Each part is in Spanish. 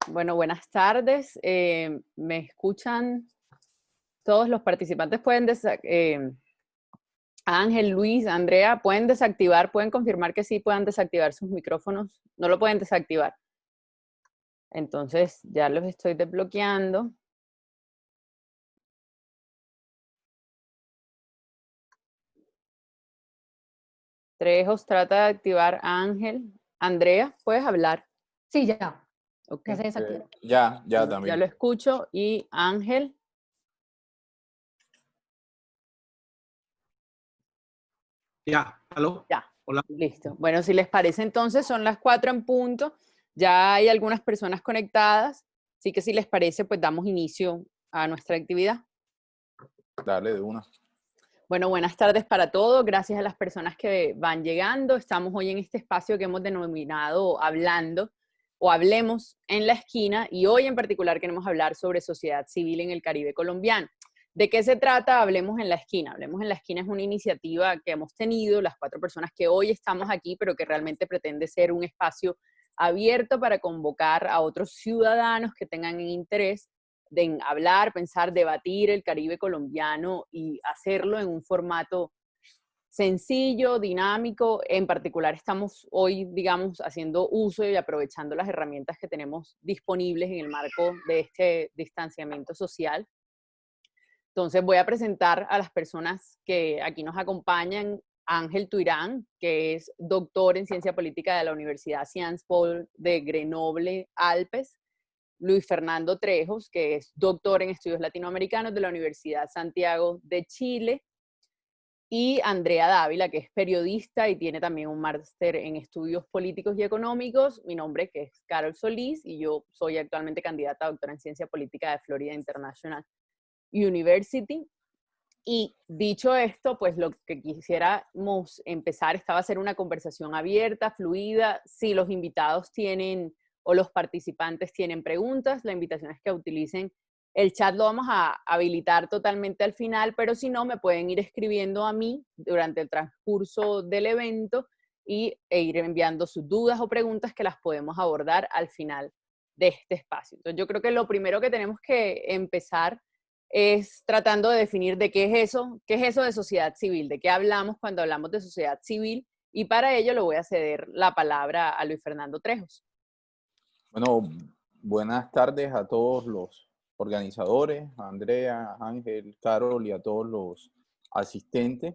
Bueno, buenas tardes. ¿Me escuchan? Todos los participantes pueden Ángel, Luis, Andrea, pueden desactivar, pueden confirmar que sí puedan desactivar sus micrófonos. No lo pueden desactivar. Entonces ya los estoy desbloqueando. Trejos, trata de activar a Ángel. Andrea, ¿puedes hablar? Sí, ya. Ok. Ya se desactivó. Ya Ya también. lo escucho. Y Ángel. Ya, ¿aló? Ya. Hola. Listo. Bueno, si les parece, entonces son las 4 en punto. Ya hay algunas personas conectadas. Así que si les parece, pues damos inicio a nuestra actividad. Dale de una. Bueno, buenas tardes para todos. Gracias a las personas que van llegando. Estamos hoy en este espacio que hemos denominado Hablando o Hablemos en la Esquina, y hoy en particular queremos hablar sobre sociedad civil en el Caribe colombiano. ¿De qué se trata Hablemos en la Esquina? Hablemos en la Esquina es una iniciativa que hemos tenido las 4 personas que hoy estamos aquí, pero que realmente pretende ser un espacio abierto para convocar a otros ciudadanos que tengan interés de hablar, pensar, debatir el Caribe colombiano y hacerlo en un formato sencillo, dinámico. En particular estamos hoy, digamos, haciendo uso y aprovechando las herramientas que tenemos disponibles en el marco de este distanciamiento social. Entonces voy a presentar a las personas que aquí nos acompañan. Ángel Tuirán, que es doctor en Ciencia Política de la Universidad Sciences Po de Grenoble, Alpes. Luis Fernando Trejos, que es doctor en estudios latinoamericanos de la Universidad Santiago de Chile. Y Andrea Dávila, que es periodista y tiene también un máster en estudios políticos y económicos. Mi nombre que es Carol Solís y yo soy actualmente candidata a doctora en Ciencia Política de Florida International University. Y dicho esto, pues lo que quisiéramos empezar, esta va a ser una conversación abierta, fluida. Si los invitados tienen o los participantes tienen preguntas, la invitación es que utilicen el chat, lo vamos a habilitar totalmente al final, pero si no, me pueden ir escribiendo a mí durante el transcurso del evento e ir enviando sus dudas o preguntas que las podemos abordar al final de este espacio. Entonces yo creo que lo primero que tenemos que empezar es tratando de definir de qué es eso de sociedad civil, de qué hablamos cuando hablamos de sociedad civil, y para ello le voy a ceder la palabra a Luis Fernando Trejos. Bueno, buenas tardes a todos los organizadores, a Andrea, Ángel, Carol y a todos los asistentes.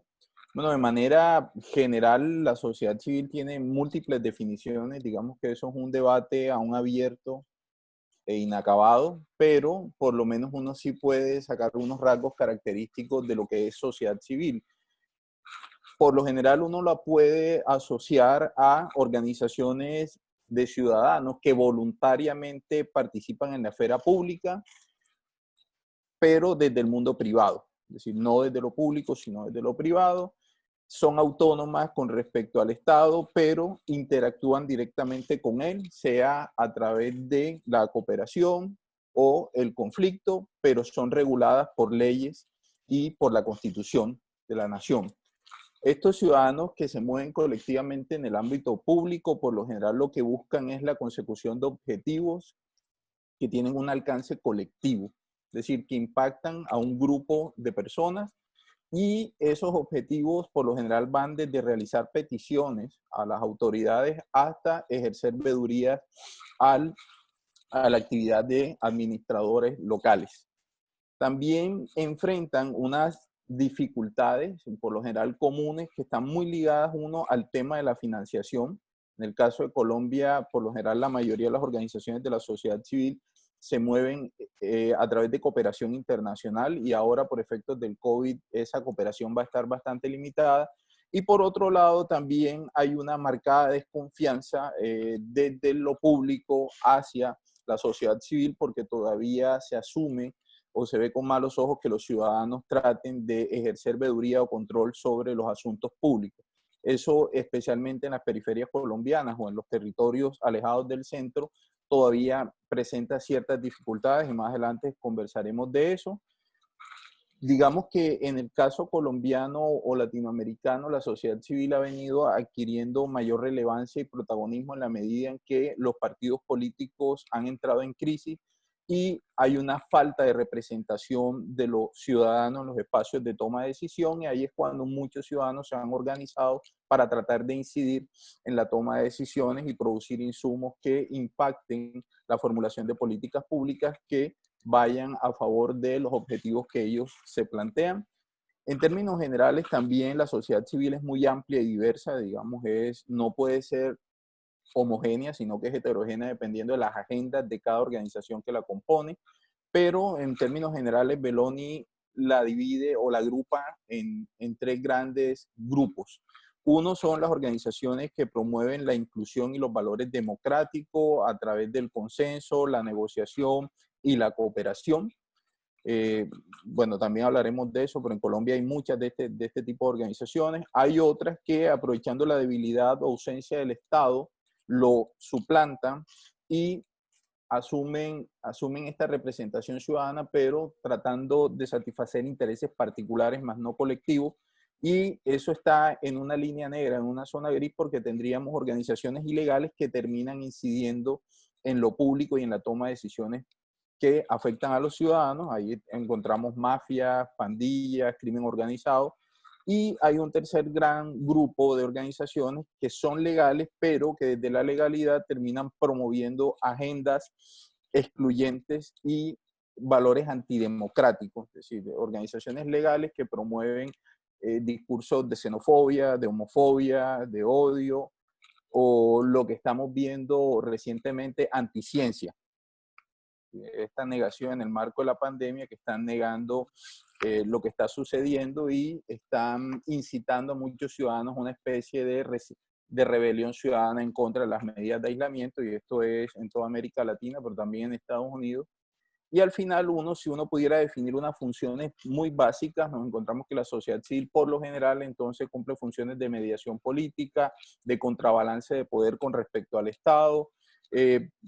Bueno, de manera general, la sociedad civil tiene múltiples definiciones. Digamos que eso es un debate aún abierto e inacabado, pero por lo menos uno sí puede sacar unos rasgos característicos de lo que es sociedad civil. Por lo general uno la puede asociar a organizaciones de ciudadanos que voluntariamente participan en la esfera pública, pero desde el mundo privado. Es decir, no desde lo público, sino desde lo privado. Son autónomas con respecto al Estado, pero interactúan directamente con él, sea a través de la cooperación o el conflicto, pero son reguladas por leyes y por la Constitución de la nación. Estos ciudadanos que se mueven colectivamente en el ámbito público, por lo general lo que buscan es la consecución de objetivos que tienen un alcance colectivo, es decir, que impactan a un grupo de personas, y esos objetivos por lo general van desde realizar peticiones a las autoridades hasta ejercer veedurías a la actividad de administradores locales. También enfrentan unas dificultades, por lo general comunes, que están muy ligadas uno al tema de la financiación. En el caso de Colombia, por lo general la mayoría de las organizaciones de la sociedad civil se mueven a través de cooperación internacional, y ahora por efectos del COVID esa cooperación va a estar bastante limitada. Y por otro lado también hay una marcada desconfianza desde lo público hacia la sociedad civil, porque todavía se asume o se ve con malos ojos que los ciudadanos traten de ejercer veeduría o control sobre los asuntos públicos. Eso especialmente en las periferias colombianas o en los territorios alejados del centro todavía presenta ciertas dificultades, y más adelante conversaremos de eso. Digamos que en el caso colombiano o latinoamericano, la sociedad civil ha venido adquiriendo mayor relevancia y protagonismo en la medida en que los partidos políticos han entrado en crisis y hay una falta de representación de los ciudadanos en los espacios de toma de decisión, y ahí es cuando muchos ciudadanos se han organizado para tratar de incidir en la toma de decisiones y producir insumos que impacten la formulación de políticas públicas que vayan a favor de los objetivos que ellos se plantean. En términos generales, también la sociedad civil es muy amplia y diversa, digamos, no puede ser homogénea, sino que es heterogénea dependiendo de las agendas de cada organización que la compone, pero en términos generales, Belloni la divide o la agrupa en tres grandes grupos. Uno son las organizaciones que promueven la inclusión y los valores democráticos a través del consenso, la negociación y la cooperación. Bueno, también hablaremos de eso, pero en Colombia hay muchas de este tipo de organizaciones. Hay otras que, aprovechando la debilidad o ausencia del Estado, lo suplantan y asumen esta representación ciudadana, pero tratando de satisfacer intereses particulares más no colectivos. Y eso está en una línea negra, en una zona gris, porque tendríamos organizaciones ilegales que terminan incidiendo en lo público y en la toma de decisiones que afectan a los ciudadanos. Ahí encontramos mafias, pandillas, crimen organizado. Y hay un tercer gran grupo de organizaciones que son legales, pero que desde la legalidad terminan promoviendo agendas excluyentes y valores antidemocráticos, es decir, organizaciones legales que promueven discursos de xenofobia, de homofobia, de odio, o lo que estamos viendo recientemente, anticiencia. Esta negación en el marco de la pandemia, que están negando lo que está sucediendo y están incitando a muchos ciudadanos a una especie de rebelión ciudadana en contra de las medidas de aislamiento, y esto es en toda América Latina, pero también en Estados Unidos. Y al final, si uno pudiera definir unas funciones muy básicas, nos encontramos que la sociedad civil, por lo general, entonces cumple funciones de mediación política, de contrabalance de poder con respecto al Estado,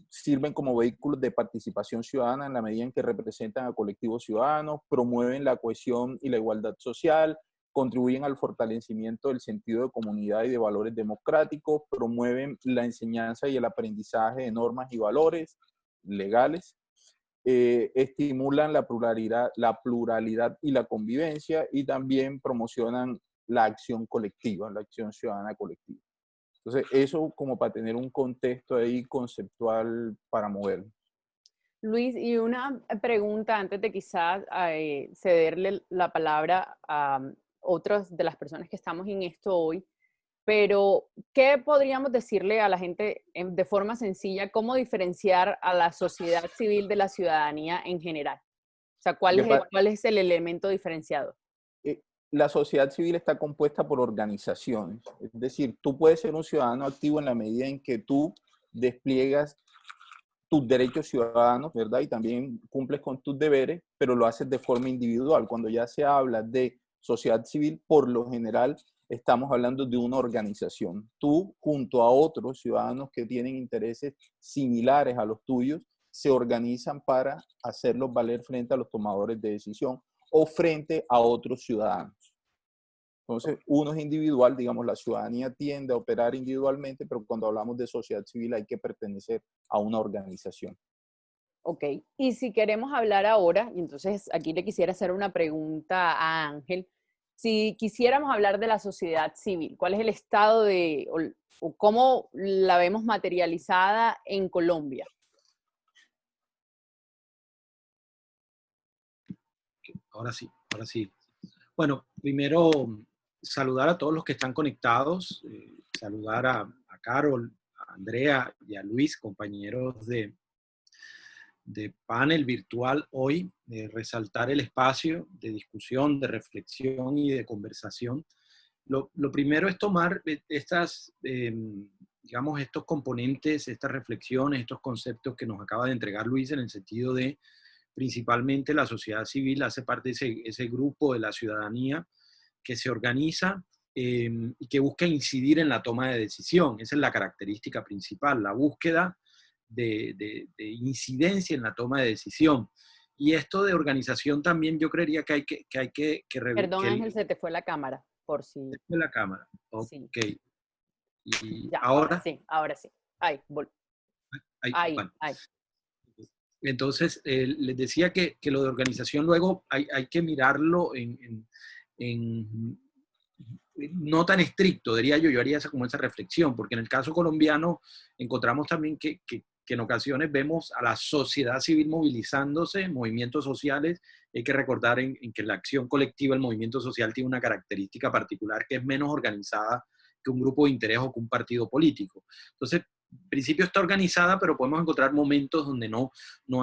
sirven como vehículos de participación ciudadana en la medida en que representan a colectivos ciudadanos, promueven la cohesión y la igualdad social, contribuyen al fortalecimiento del sentido de comunidad y de valores democráticos, promueven la enseñanza y el aprendizaje de normas y valores legales, estimulan la pluralidad y la convivencia, y también promocionan la acción colectiva, la acción ciudadana colectiva. Entonces, eso como para tener un contexto ahí conceptual para mover. Luis, y una pregunta antes de quizás cederle la palabra a otras de las personas que estamos en esto hoy, pero ¿qué podríamos decirle a la gente de forma sencilla? ¿Cómo diferenciar a la sociedad civil de la ciudadanía en general? O sea, ¿cuál es el elemento diferenciador? La sociedad civil está compuesta por organizaciones. Es decir, tú puedes ser un ciudadano activo en la medida en que tú despliegas tus derechos ciudadanos, ¿verdad? Y también cumples con tus deberes, pero lo haces de forma individual. Cuando ya se habla de sociedad civil, por lo general estamos hablando de una organización. Tú, junto a otros ciudadanos que tienen intereses similares a los tuyos, se organizan para hacerlos valer frente a los tomadores de decisión o frente a otros ciudadanos. Entonces, uno es individual, digamos, la ciudadanía tiende a operar individualmente, pero cuando hablamos de sociedad civil hay que pertenecer a una organización. Ok, y si queremos hablar ahora, y entonces aquí le quisiera hacer una pregunta a Ángel, si quisiéramos hablar de la sociedad civil, ¿cuál es el estado o cómo la vemos materializada en Colombia? Ahora sí, ahora sí. Bueno, primero saludar a todos los que están conectados, saludar a Carol, a Andrea y a Luis, compañeros de panel virtual hoy, resaltar el espacio de discusión, de reflexión y de conversación. Lo primero es tomar digamos, estos componentes, estas reflexiones, estos conceptos que nos acaba de entregar Luis, en el sentido de principalmente la sociedad civil hace parte de ese grupo de la ciudadanía que se organiza y que busca incidir en la toma de decisión. Esa es la característica principal, la búsqueda de incidencia en la toma de decisión. Y esto de organización también yo creería que Perdón, Ángel, se te fue la cámara, por si... de la cámara. Sí. Ok. Y Ya, ahora, ahora sí. bueno. Ahí. Entonces, les decía que lo de organización luego hay que mirarlo en no tan estricto, diría yo haría como esa reflexión, porque en el caso colombiano encontramos también que en ocasiones vemos a la sociedad civil movilizándose, movimientos sociales. Hay que recordar en que la acción colectiva, el movimiento social tiene una característica particular que es menos organizada que un grupo de interés o que un partido político. Entonces, en principio está organizada, pero podemos encontrar momentos donde no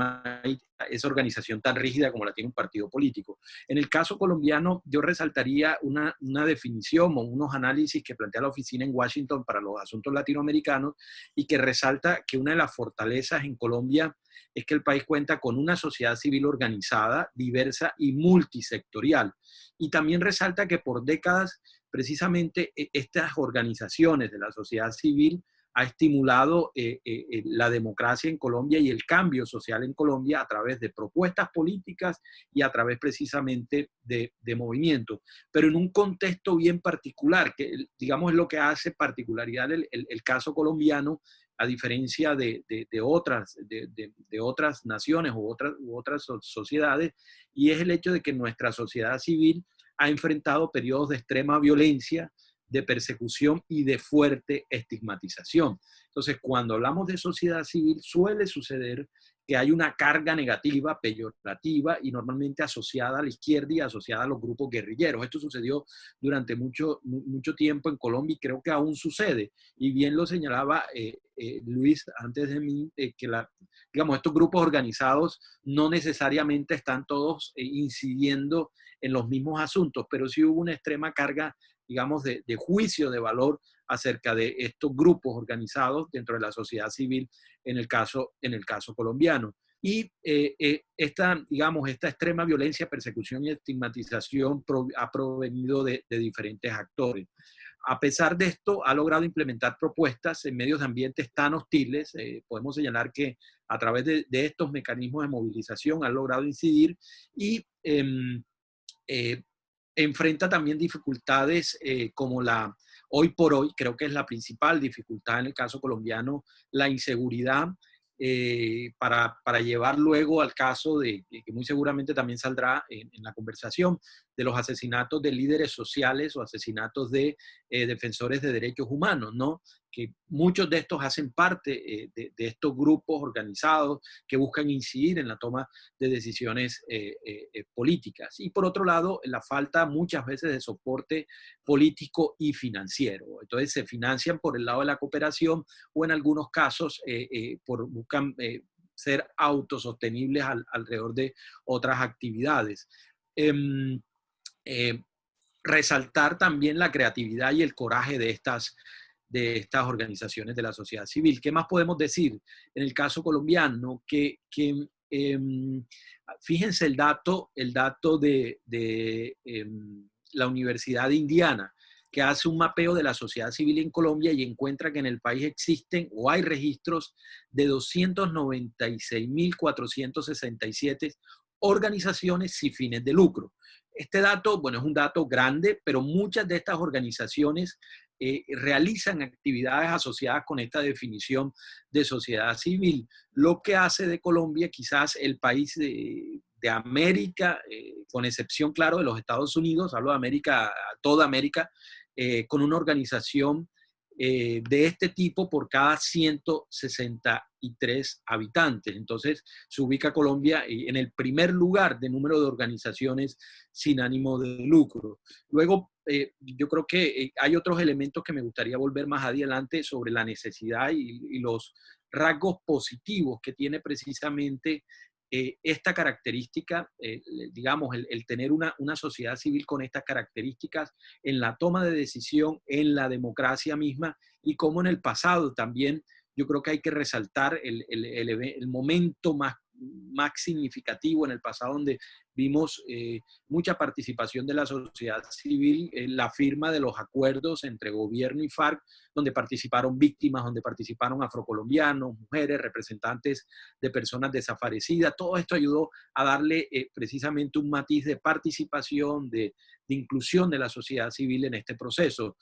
hay esa organización tan rígida como la tiene un partido político. En el caso colombiano, yo resaltaría una definición o unos análisis que plantea la oficina en Washington para los asuntos latinoamericanos y que resalta que una de las fortalezas en Colombia es que el país cuenta con una sociedad civil organizada, diversa y multisectorial. Y también resalta que por décadas, precisamente estas organizaciones de la sociedad civil ha estimulado la democracia en Colombia y el cambio social en Colombia a través de propuestas políticas y a través precisamente de movimientos, pero en un contexto bien particular, que digamos es lo que hace particularidad el caso colombiano, a diferencia de otras naciones u otras sociedades, y es el hecho de que nuestra sociedad civil ha enfrentado periodos de extrema violencia, de persecución y de fuerte estigmatización. Entonces, cuando hablamos de sociedad civil, suele suceder que hay una carga negativa, peyorativa y normalmente asociada a la izquierda y asociada a los grupos guerrilleros. Esto sucedió durante mucho tiempo en Colombia y creo que aún sucede. Y bien lo señalaba Luis antes de mí, que digamos, estos grupos organizados no necesariamente están todos incidiendo en los mismos asuntos, pero sí hubo una extrema carga, digamos, de juicio de valor acerca de estos grupos organizados dentro de la sociedad civil en el caso colombiano. Y esta extrema violencia, persecución y estigmatización ha provenido de diferentes actores. A pesar de esto, ha logrado implementar propuestas en medios de ambientes tan hostiles. Podemos señalar que a través de estos mecanismos de movilización ha logrado incidir y enfrenta también dificultades como hoy por hoy, creo que es la principal dificultad en el caso colombiano, la inseguridad, para llevar luego al caso que muy seguramente también saldrá en la conversación, de los asesinatos de líderes sociales o asesinatos de defensores de derechos humanos, ¿no? Que muchos de estos hacen parte de estos grupos organizados que buscan incidir en la toma de decisiones políticas. Y por otro lado, la falta muchas veces de soporte político y financiero. Entonces se financian por el lado de la cooperación o en algunos casos buscan ser autosostenibles alrededor de otras actividades. Resaltar también la creatividad y el coraje de estas organizaciones de la sociedad civil. ¿Qué más podemos decir? En el caso colombiano, fíjense el dato de la Universidad de Indiana, que hace un mapeo de la sociedad civil en Colombia y encuentra que en el país existen o hay registros de 296.467 organizaciones sin fines de lucro. Este dato, bueno, es un dato grande, pero muchas de estas organizaciones realizan actividades asociadas con esta definición de sociedad civil, lo que hace de Colombia quizás el país de América, con excepción, claro, de los Estados Unidos, hablo de América, toda América, con una organización de este tipo por cada 163 habitantes. Entonces, se ubica Colombia en el primer lugar de número de organizaciones sin ánimo de lucro. Luego, yo creo que hay otros elementos que me gustaría volver más adelante sobre la necesidad y los rasgos positivos que tiene precisamente esta característica, digamos, el tener una sociedad civil con estas características en la toma de decisión, en la democracia misma, y como en el pasado también yo creo que hay que resaltar el momento más significativo en el pasado, donde vimos mucha participación de la sociedad civil, la firma de los acuerdos entre gobierno y FARC, donde participaron víctimas, donde participaron afrocolombianos, mujeres, representantes de personas desaparecidas. Todo esto ayudó a darle precisamente un matiz de participación, de inclusión de la sociedad civil en este proceso.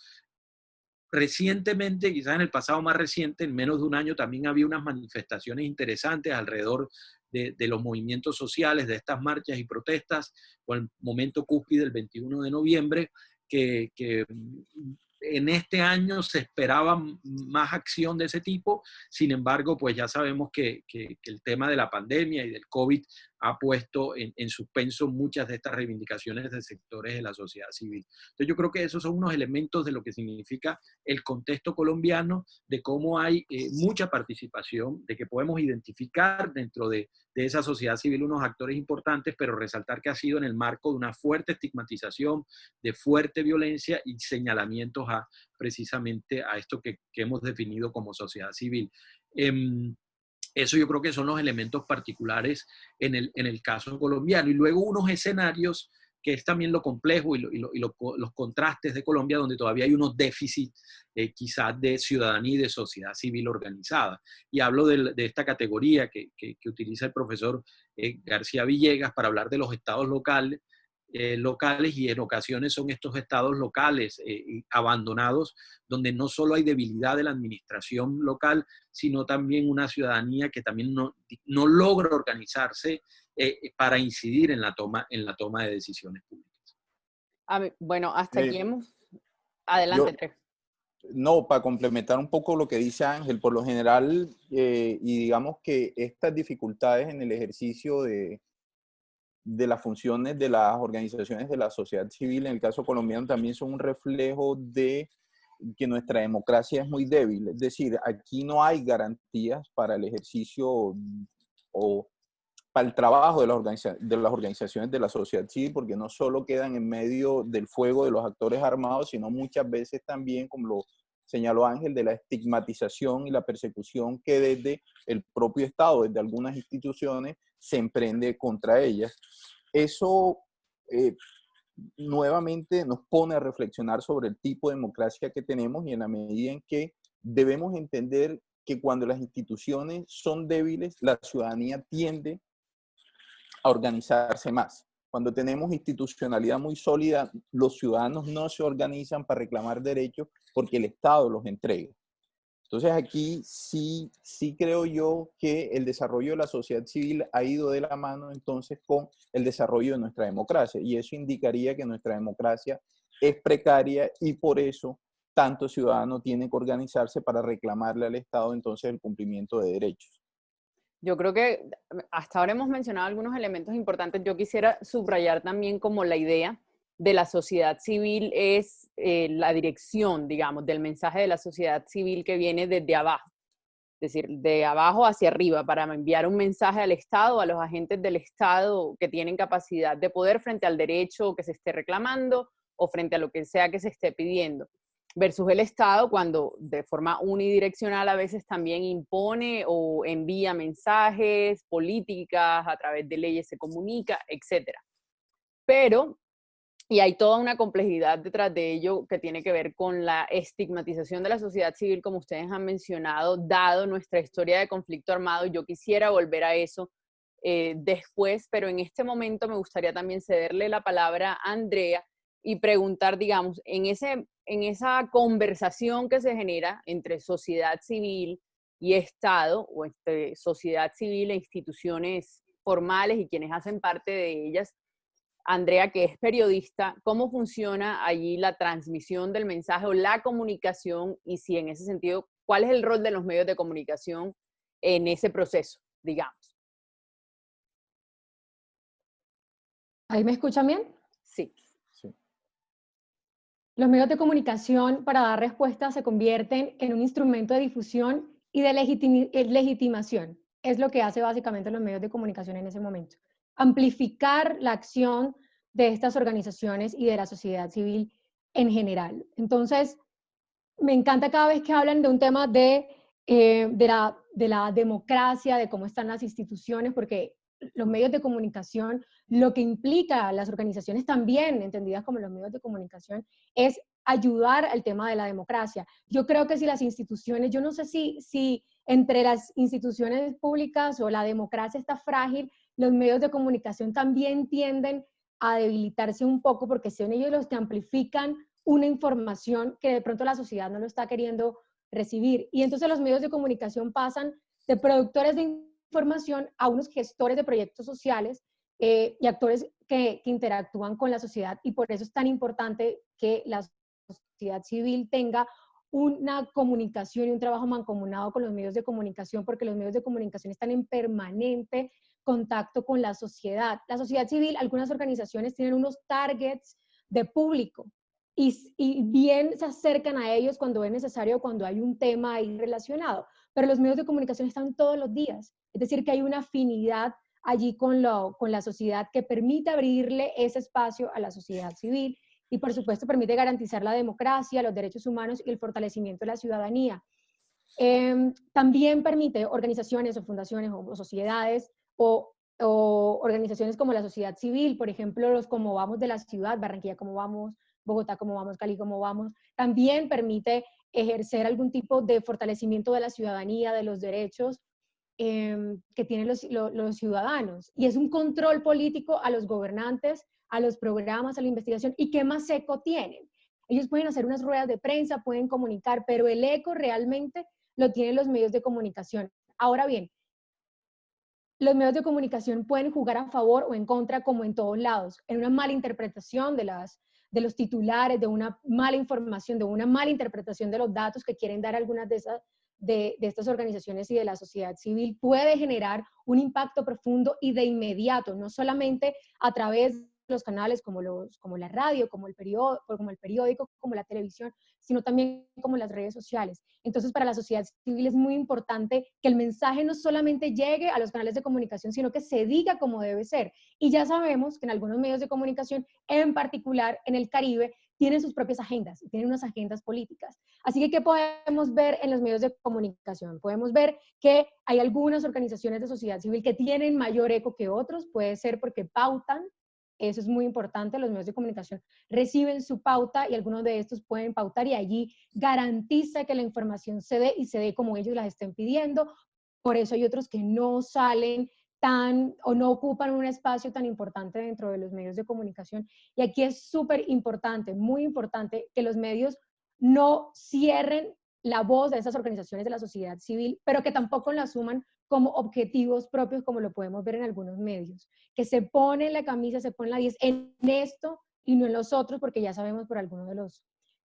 Recientemente, quizás en el pasado más reciente, en menos de un año, también había unas manifestaciones interesantes alrededor de los movimientos sociales, de estas marchas y protestas, o el momento cúspide del 21 de noviembre, que en este año se esperaba más acción de ese tipo. Sin embargo, pues ya sabemos que el tema de la pandemia y del COVID ha puesto en suspenso muchas de estas reivindicaciones de sectores de la sociedad civil. Entonces yo creo que esos son unos elementos de lo que significa el contexto colombiano, de cómo hay mucha participación, de que podemos identificar dentro de esa sociedad civil unos actores importantes, pero resaltar que ha sido en el marco de una fuerte estigmatización, de fuerte violencia y señalamientos precisamente a esto que hemos definido como sociedad civil. Eso yo creo que son los elementos particulares en el caso colombiano. Y luego unos escenarios que es también lo complejo y los contrastes de Colombia, donde todavía hay unos déficits quizás de ciudadanía y de sociedad civil organizada. Y hablo de esta categoría que utiliza el profesor García Villegas para hablar de los estados locales, y en ocasiones son estos estados locales abandonados, donde no solo hay debilidad de la administración local, sino también una ciudadanía que también no logra organizarse para incidir en la toma de decisiones públicas. Bueno, hasta aquí hemos... Adelante, Andrés. No, para complementar un poco lo que dice Ángel, por lo general, y digamos que estas dificultades en el ejercicio de las funciones de las organizaciones de la sociedad civil, en el caso colombiano, también son un reflejo de que nuestra democracia es muy débil. Es decir, aquí no hay garantías para el ejercicio o para el trabajo de las organizaciones de la sociedad civil, porque no solo quedan en medio del fuego de los actores armados, sino muchas veces también, como lo señaló Ángel, de la estigmatización y la persecución que desde el propio Estado, desde algunas instituciones, se emprende contra ellas. Eso nuevamente nos pone a reflexionar sobre el tipo de democracia que tenemos y en la medida en que debemos entender que cuando las instituciones son débiles, la ciudadanía tiende a organizarse más. Cuando tenemos institucionalidad muy sólida, los ciudadanos no se organizan para reclamar derechos porque el Estado los entrega. Entonces aquí sí creo yo que el desarrollo de la sociedad civil ha ido de la mano entonces con el desarrollo de nuestra democracia y eso indicaría que nuestra democracia es precaria y por eso tanto ciudadano tiene que organizarse para reclamarle al Estado entonces el cumplimiento de derechos. Yo creo que hasta ahora hemos mencionado algunos elementos importantes. Yo quisiera subrayar también como la idea de la sociedad civil es la dirección, digamos, del mensaje de la sociedad civil que viene desde abajo. Es decir, de abajo hacia arriba, para enviar un mensaje al Estado, a los agentes del Estado que tienen capacidad de poder frente al derecho que se esté reclamando o frente a lo que sea que se esté pidiendo. Versus el Estado, cuando de forma unidireccional a veces también impone o envía mensajes, políticas, a través de leyes se comunica, etc. Pero, y hay toda una complejidad detrás de ello que tiene que ver con la estigmatización de la sociedad civil, como ustedes han mencionado, dado nuestra historia de conflicto armado. Yo quisiera volver a eso después, pero en este momento me gustaría también cederle la palabra a Andrea y preguntar, digamos, en esa conversación que se genera entre sociedad civil y Estado, o entre sociedad civil e instituciones formales y quienes hacen parte de ellas, Andrea, que es periodista, ¿cómo funciona allí la transmisión del mensaje o la comunicación? Y si en ese sentido, ¿cuál es el rol de los medios de comunicación en ese proceso, digamos? ¿Ahí me escuchan bien? Sí. Los medios de comunicación para dar respuesta se convierten en un instrumento de difusión y de legitimación. Es lo que hace básicamente los medios de comunicación en ese momento. Amplificar la acción de estas organizaciones y de la sociedad civil en general. Entonces, me encanta cada vez que hablan de un tema de de la democracia, de cómo están las instituciones, porque los medios de comunicación, lo que implica las organizaciones también, entendidas como los medios de comunicación, es ayudar al tema de la democracia. Yo creo que si las instituciones, yo no sé si entre las instituciones públicas o la democracia está frágil, los medios de comunicación también tienden a debilitarse un poco porque son ellos los que amplifican una información que de pronto la sociedad no lo está queriendo recibir. Y entonces los medios de comunicación pasan de productores de información a unos gestores de proyectos sociales y actores que interactúan con la sociedad. Y por eso es tan importante que la sociedad civil tenga una comunicación y un trabajo mancomunado con los medios de comunicación, porque los medios de comunicación están en permanente contacto con la sociedad. La sociedad civil, algunas organizaciones tienen unos targets de público y bien se acercan a ellos cuando es necesario, cuando hay un tema ahí relacionado, pero los medios de comunicación están todos los días, es decir, que hay una afinidad allí con la sociedad que permite abrirle ese espacio a la sociedad civil y por supuesto permite garantizar la democracia, los derechos humanos y el fortalecimiento de la ciudadanía. También permite organizaciones o fundaciones o sociedades o organizaciones como la sociedad civil, por ejemplo, los Cómo Vamos de la ciudad, Barranquilla Cómo Vamos, Bogotá Cómo Vamos, Cali Cómo Vamos, también permite ejercer algún tipo de fortalecimiento de la ciudadanía, de los derechos que tienen los ciudadanos. Y es un control político a los gobernantes, a los programas, a la investigación. ¿Y qué más eco tienen? Ellos pueden hacer unas ruedas de prensa, pueden comunicar, pero el eco realmente lo tienen los medios de comunicación. Ahora bien, los medios de comunicación pueden jugar a favor o en contra, como en todos lados, en una mala interpretación de los titulares, de una mala información, de una mala interpretación de los datos que quieren dar algunas de estas organizaciones y de la sociedad civil, puede generar un impacto profundo y de inmediato, no solamente a través de los canales como la radio, como el periódico, como la televisión, sino también como las redes sociales. Entonces, para la sociedad civil es muy importante que el mensaje no solamente llegue a los canales de comunicación, sino que se diga como debe ser. Y ya sabemos que en algunos medios de comunicación, en particular en el Caribe, tienen sus propias agendas, tienen unas agendas políticas. Así que, ¿qué podemos ver en los medios de comunicación? Podemos ver que hay algunas organizaciones de sociedad civil que tienen mayor eco que otros, puede ser porque pautan. Eso es muy importante, los medios de comunicación reciben su pauta y algunos de estos pueden pautar y allí garantiza que la información se dé y se dé como ellos las estén pidiendo. Por eso hay otros que no salen o no ocupan un espacio tan importante dentro de los medios de comunicación. Y aquí es súper importante, muy importante, que los medios no cierren la voz de esas organizaciones de la sociedad civil, pero que tampoco la asuman como objetivos propios, como lo podemos ver en algunos medios, que se ponen la camisa, se ponen la 10 en esto y no en los otros, porque ya sabemos por algunos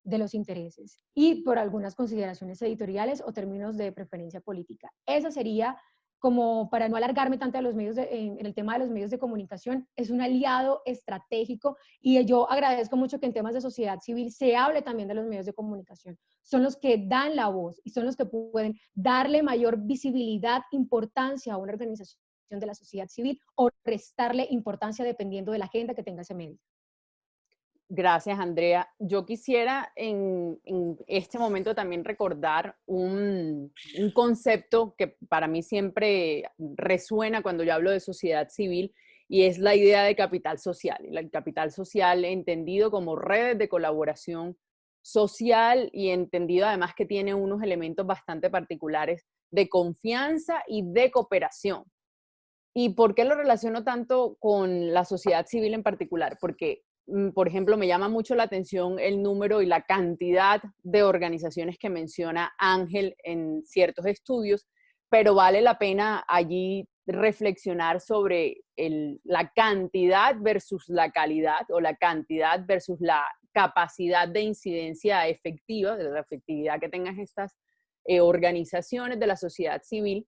de los intereses y por algunas consideraciones editoriales o términos de preferencia política. Esa sería, como para no alargarme tanto en el tema de los medios de comunicación, es un aliado estratégico y yo agradezco mucho que en temas de sociedad civil se hable también de los medios de comunicación. Son los que dan la voz y son los que pueden darle mayor visibilidad, importancia a una organización de la sociedad civil o restarle importancia dependiendo de la agenda que tenga ese medio. Gracias, Andrea. Yo quisiera en este momento también recordar un concepto que para mí siempre resuena cuando yo hablo de sociedad civil y es la idea de capital social. El capital social entendido como redes de colaboración social y entendido además que tiene unos elementos bastante particulares de confianza y de cooperación. ¿Y por qué lo relaciono tanto con la sociedad civil en particular? Porque por ejemplo, me llama mucho la atención el número y la cantidad de organizaciones que menciona Ángel en ciertos estudios, pero vale la pena allí reflexionar sobre la cantidad versus la calidad o la cantidad versus la capacidad de incidencia efectiva, de la efectividad que tengan estas organizaciones de la sociedad civil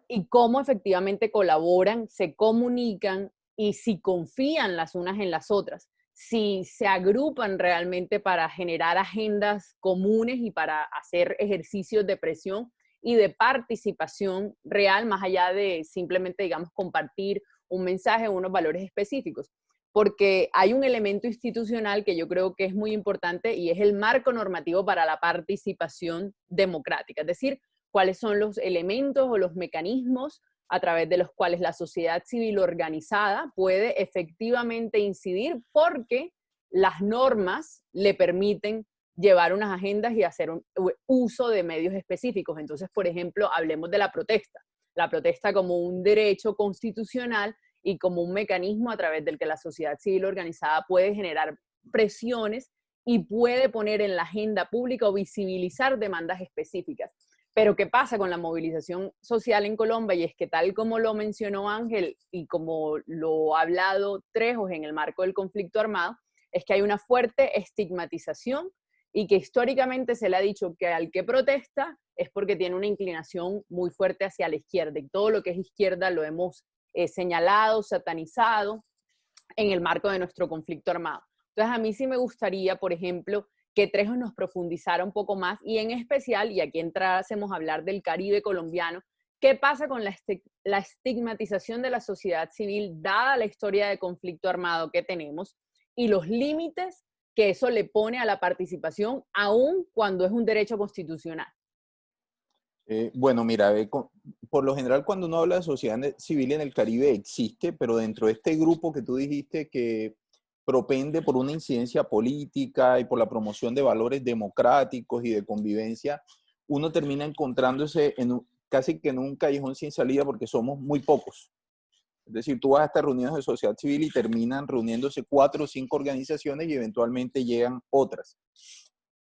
y cómo efectivamente colaboran, se comunican y si confían las unas en las otras, si se agrupan realmente para generar agendas comunes y para hacer ejercicios de presión y de participación real, más allá de simplemente, digamos, compartir un mensaje o unos valores específicos. Porque hay un elemento institucional que yo creo que es muy importante y es el marco normativo para la participación democrática. Es decir, cuáles son los elementos o los mecanismos a través de los cuales la sociedad civil organizada puede efectivamente incidir porque las normas le permiten llevar unas agendas y hacer un uso de medios específicos. Entonces, por ejemplo, hablemos de la protesta como un derecho constitucional y como un mecanismo a través del que la sociedad civil organizada puede generar presiones y puede poner en la agenda pública o visibilizar demandas específicas. Pero ¿qué pasa con la movilización social en Colombia? Y es que tal como lo mencionó Ángel y como lo ha hablado Trejos en el marco del conflicto armado, es que hay una fuerte estigmatización y que históricamente se le ha dicho que al que protesta es porque tiene una inclinación muy fuerte hacia la izquierda, y todo lo que es izquierda lo hemos señalado, satanizado en el marco de nuestro conflicto armado. Entonces, a mí sí me gustaría, por ejemplo, que Trejos nos profundizara un poco más, y en especial, y aquí entrásemos a hablar del Caribe colombiano, ¿qué pasa con la estigmatización de la sociedad civil dada la historia de conflicto armado que tenemos y los límites que eso le pone a la participación, aun cuando es un derecho constitucional? Bueno, mira, por lo general cuando uno habla de sociedad civil en el Caribe existe, pero dentro de este grupo que tú dijiste que propende por una incidencia política y por la promoción de valores democráticos y de convivencia, uno termina encontrándose casi que en un callejón sin salida porque somos muy pocos. Es decir, tú vas a estas reuniones de sociedad civil y terminan reuniéndose 4 o 5 organizaciones y eventualmente llegan otras.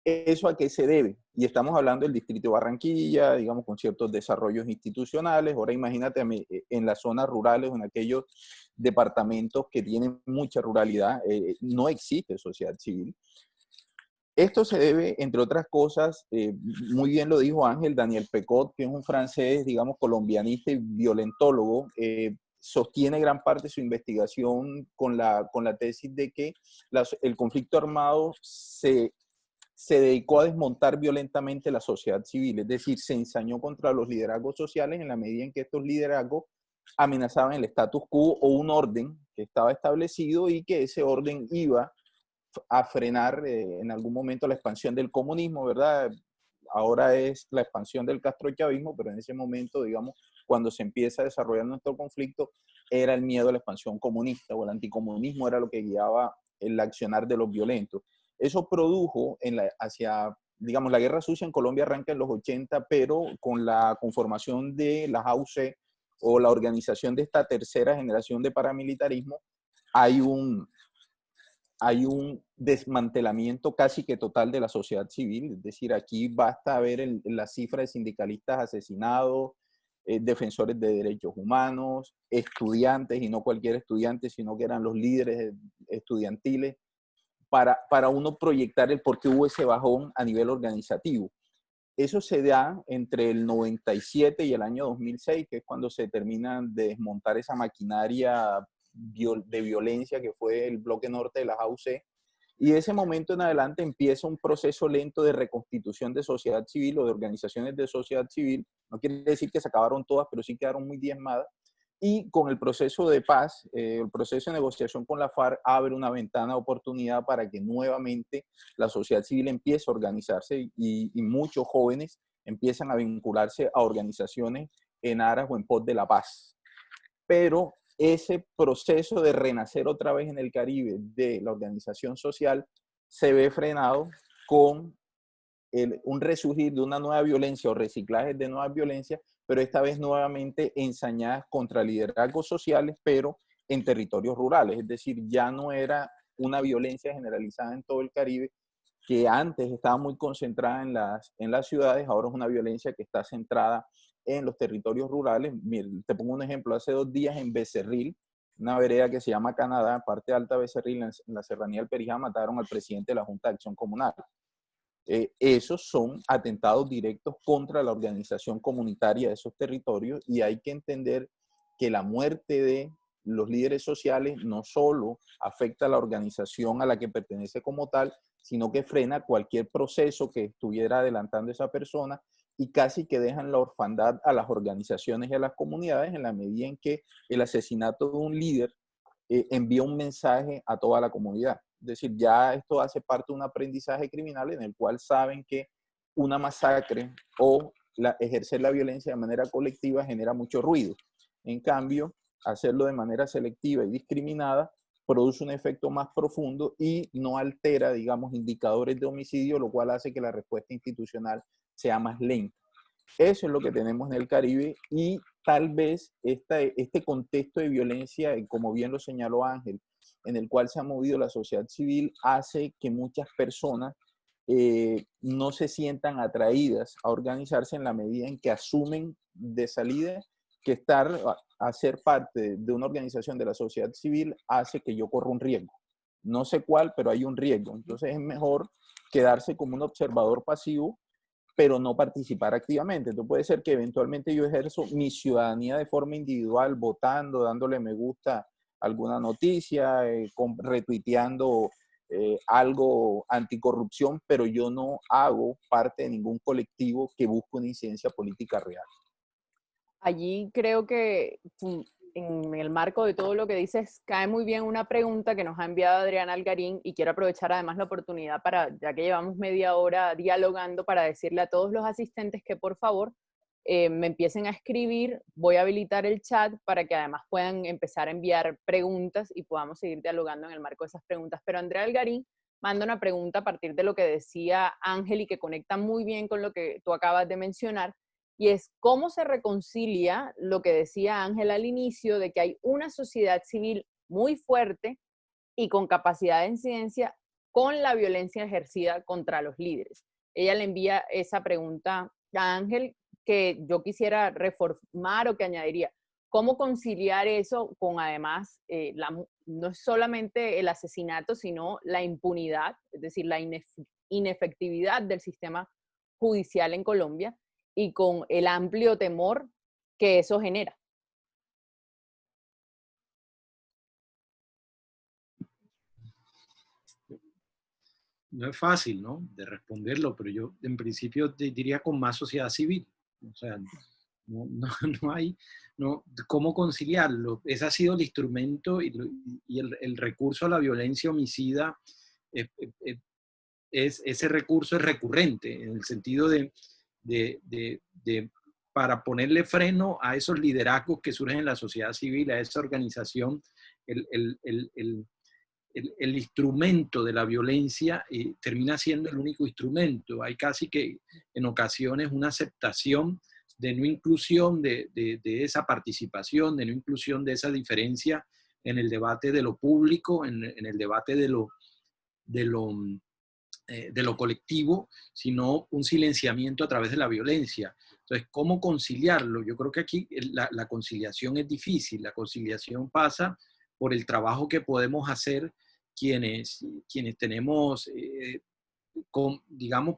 ¿Eso a qué se debe? Y estamos hablando del distrito de Barranquilla, digamos, con ciertos desarrollos institucionales. Ahora imagínate en las zonas rurales o en aquellos departamentos que tienen mucha ruralidad, no existe sociedad civil. Esto se debe, entre otras cosas, muy bien lo dijo Ángel, Daniel Pecot, que es un francés, digamos, colombianista y violentólogo, sostiene gran parte de su investigación con la tesis de que el conflicto armado se dedicó a desmontar violentamente la sociedad civil, es decir, se ensañó contra los liderazgos sociales en la medida en que estos liderazgos amenazaban el status quo o un orden que estaba establecido y que ese orden iba a frenar en algún momento la expansión del comunismo, ¿verdad? Ahora es la expansión del castrochavismo, pero en ese momento, digamos, cuando se empieza a desarrollar nuestro conflicto, era el miedo a la expansión comunista o el anticomunismo era lo que guiaba el accionar de los violentos. Eso produjo hacia, digamos, la guerra sucia en Colombia arranca en los 80, pero con la conformación de la AUC o la organización de esta tercera generación de paramilitarismo, hay un desmantelamiento casi que total de la sociedad civil. Es decir, aquí basta ver la cifra de sindicalistas asesinados, defensores de derechos humanos, estudiantes, y no cualquier estudiante, sino que eran los líderes estudiantiles, para uno proyectar el por qué hubo ese bajón a nivel organizativo. Eso se da entre el 97 y el año 2006, que es cuando se termina de desmontar esa maquinaria de violencia que fue el bloque norte de la AUC. Y de ese momento en adelante empieza un proceso lento de reconstitución de sociedad civil o de organizaciones de sociedad civil. No quiere decir que se acabaron todas, pero sí quedaron muy diezmadas. Y con el proceso de paz, el proceso de negociación con la FARC abre una ventana de oportunidad para que nuevamente la sociedad civil empiece a organizarse y muchos jóvenes empiezan a vincularse a organizaciones en aras o en pos de la paz. Pero ese proceso de renacer otra vez en el Caribe de la organización social se ve frenado con un resurgir de una nueva violencia o reciclajes de nuevas violencias, pero esta vez nuevamente ensañadas contra liderazgos sociales, pero en territorios rurales. Es decir, ya no era una violencia generalizada en todo el Caribe, que antes estaba muy concentrada en las ciudades, ahora es una violencia que está centrada en los territorios rurales. Mira, te pongo un ejemplo, hace 2 días en Becerril, una vereda que se llama Canadá, parte alta de Becerril, en la serranía del Perijá, mataron al presidente de la Junta de Acción Comunal. Esos son atentados directos contra la organización comunitaria de esos territorios, y hay que entender que la muerte de los líderes sociales no solo afecta a la organización a la que pertenece como tal, sino que frena cualquier proceso que estuviera adelantando esa persona y casi que dejan la orfandad a las organizaciones y a las comunidades en la medida en que el asesinato de un líder envía un mensaje a toda la comunidad. Es decir, ya esto hace parte de un aprendizaje criminal en el cual saben que una masacre o ejercer la violencia de manera colectiva genera mucho ruido. En cambio, hacerlo de manera selectiva y discriminada produce un efecto más profundo y no altera, digamos, indicadores de homicidio, lo cual hace que la respuesta institucional sea más lenta. Eso es lo que tenemos en el Caribe y tal vez este contexto de violencia, como bien lo señaló Ángel, en el cual se ha movido la sociedad civil, hace que muchas personas no se sientan atraídas a organizarse en la medida en que asumen de salida que a ser parte de una organización de la sociedad civil hace que yo corra un riesgo. No sé cuál, pero hay un riesgo. Entonces es mejor quedarse como un observador pasivo, pero no participar activamente. Entonces puede ser que eventualmente yo ejerzo mi ciudadanía de forma individual, votando, dándole me gusta a alguna noticia, retuiteando algo anticorrupción, pero yo no hago parte de ningún colectivo que busque una incidencia política real. Allí creo que en el marco de todo lo que dices, cae muy bien una pregunta que nos ha enviado Adriana Algarín y quiero aprovechar además la oportunidad para, ya que llevamos media hora dialogando, para decirle a todos los asistentes que por favor me empiecen a escribir. Voy a habilitar el chat para que además puedan empezar a enviar preguntas y podamos seguir dialogando en el marco de esas preguntas. Pero Andrea Algarín manda una pregunta a partir de lo que decía Ángel y que conecta muy bien con lo que tú acabas de mencionar. Y es cómo se reconcilia lo que decía Ángel al inicio, de que hay una sociedad civil muy fuerte y con capacidad de incidencia con la violencia ejercida contra los líderes. Ella le envía esa pregunta a Ángel que yo quisiera reformar o que añadiría. ¿Cómo conciliar eso con además, no es solamente el asesinato, sino la impunidad, es decir, la inefectividad del sistema judicial en Colombia? Y con el amplio temor que eso genera. No es fácil, ¿no?, de responderlo, pero yo en principio te diría con más sociedad civil. O sea, no hay, cómo conciliarlo. Ese ha sido el instrumento y el recurso a la violencia homicida. Ese recurso es recurrente en el sentido de para ponerle freno a esos liderazgos que surgen en la sociedad civil, a esa organización, el instrumento de la violencia termina siendo el único instrumento. Hay casi que en ocasiones una aceptación de no inclusión de esa participación, de no inclusión de esa diferencia en el debate de lo público, en el debate de lo colectivo, sino un silenciamiento a través de la violencia. Entonces, ¿cómo conciliarlo? Yo creo que aquí la conciliación es difícil. La conciliación pasa por el trabajo que podemos hacer quienes tenemos, digamos,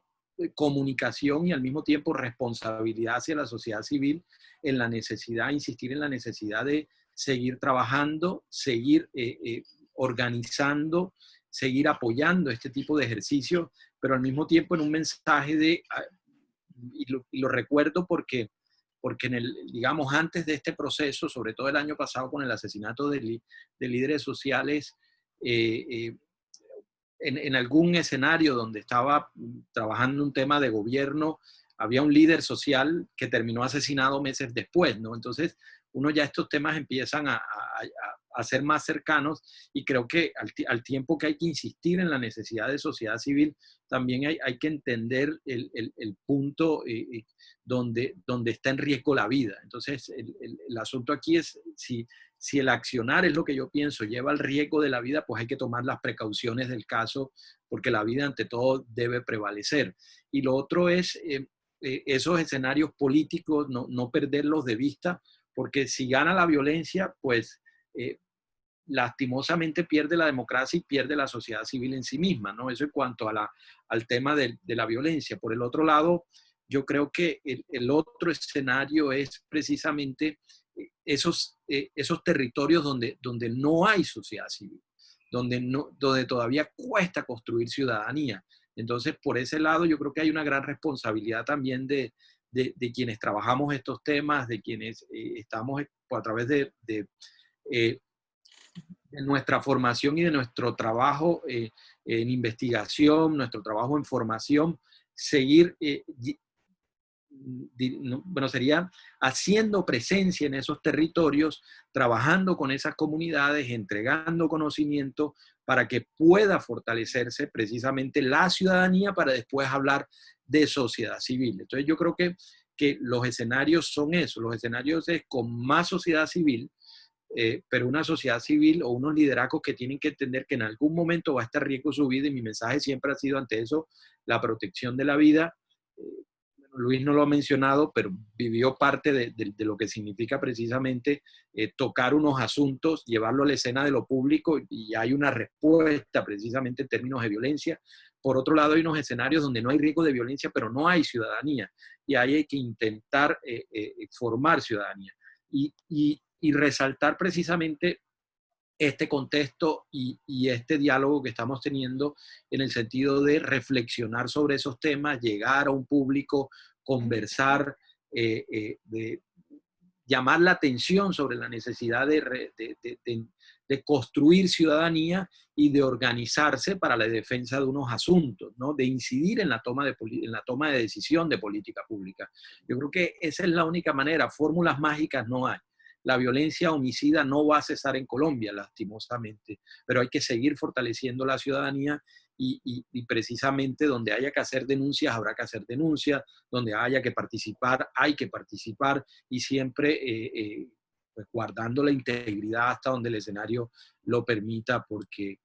comunicación y al mismo tiempo responsabilidad hacia la sociedad civil, en la necesidad, insistir en la necesidad de seguir trabajando, seguir organizando, seguir apoyando este tipo de ejercicios, pero al mismo tiempo en un mensaje y lo recuerdo porque digamos, antes de este proceso, sobre todo el año pasado con el asesinato de líderes sociales, en algún escenario donde estaba trabajando un tema de gobierno, había un líder social que terminó asesinado meses después, ¿no? Entonces, uno ya estos temas empiezan a ser más cercanos y creo que al tiempo que hay que insistir en la necesidad de sociedad civil, también hay que entender el punto donde está en riesgo la vida. Entonces, el asunto aquí es si el accionar, es lo que yo pienso, lleva al riesgo de la vida, pues hay que tomar las precauciones del caso, porque la vida ante todo debe prevalecer. Y lo otro es esos escenarios políticos, no perderlos de vista, porque si gana la violencia, pues lastimosamente pierde la democracia y pierde la sociedad civil en sí misma, ¿no? Eso en cuanto al tema de la violencia. Por el otro lado, yo creo que el otro escenario es precisamente esos territorios donde no hay sociedad civil, donde todavía cuesta construir ciudadanía. Entonces, por ese lado, yo creo que hay una gran responsabilidad también de quienes trabajamos estos temas, de quienes estamos a través de nuestra formación y de nuestro trabajo en investigación, nuestro trabajo en formación, seguir bueno, sería haciendo presencia en esos territorios, trabajando con esas comunidades, entregando conocimiento para que pueda fortalecerse precisamente la ciudadanía para después hablar de sociedad civil. Entonces yo creo que los escenarios son eso, los escenarios es con más sociedad civil, pero una sociedad civil o unos liderazgos que tienen que entender que en algún momento va a estar en riesgo su vida, y mi mensaje siempre ha sido ante eso, la protección de la vida. Luis no lo ha mencionado, pero vivió parte de lo que significa precisamente tocar unos asuntos, llevarlo a la escena de lo público, y hay una respuesta precisamente en términos de violencia. Por otro lado, hay unos escenarios donde no hay riesgo de violencia, pero no hay ciudadanía, y ahí hay que intentar formar ciudadanía y resaltar precisamente este contexto y este diálogo que estamos teniendo en el sentido de reflexionar sobre esos temas, llegar a un público, conversar, de llamar la atención sobre la necesidad de construir ciudadanía y de organizarse para la defensa de unos asuntos, ¿no? De incidir en la toma de decisión de política pública. Yo creo que esa es la única manera, fórmulas mágicas no hay. La violencia homicida no va a cesar en Colombia, lastimosamente, pero hay que seguir fortaleciendo la ciudadanía y precisamente donde haya que hacer denuncias, habrá que hacer denuncias, donde haya que participar, hay que participar, y siempre pues guardando la integridad hasta donde el escenario lo permita, porque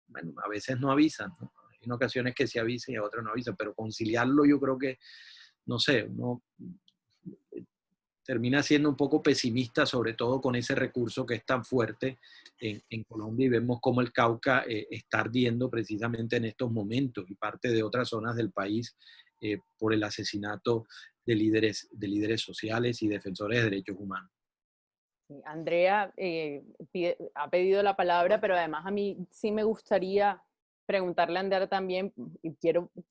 bueno, a veces no avisan, ¿no? Hay en ocasiones que sí avisan y a otras no avisan, pero conciliarlo yo creo que, no sé, uno termina siendo un poco pesimista, sobre todo con ese recurso que es tan fuerte en Colombia, y vemos cómo el Cauca está ardiendo precisamente en estos momentos, y parte de otras zonas del país, por el asesinato de líderes sociales y defensores de derechos humanos. Andrea ha pedido la palabra, pero además a mí sí me gustaría preguntarle a Andrea también, y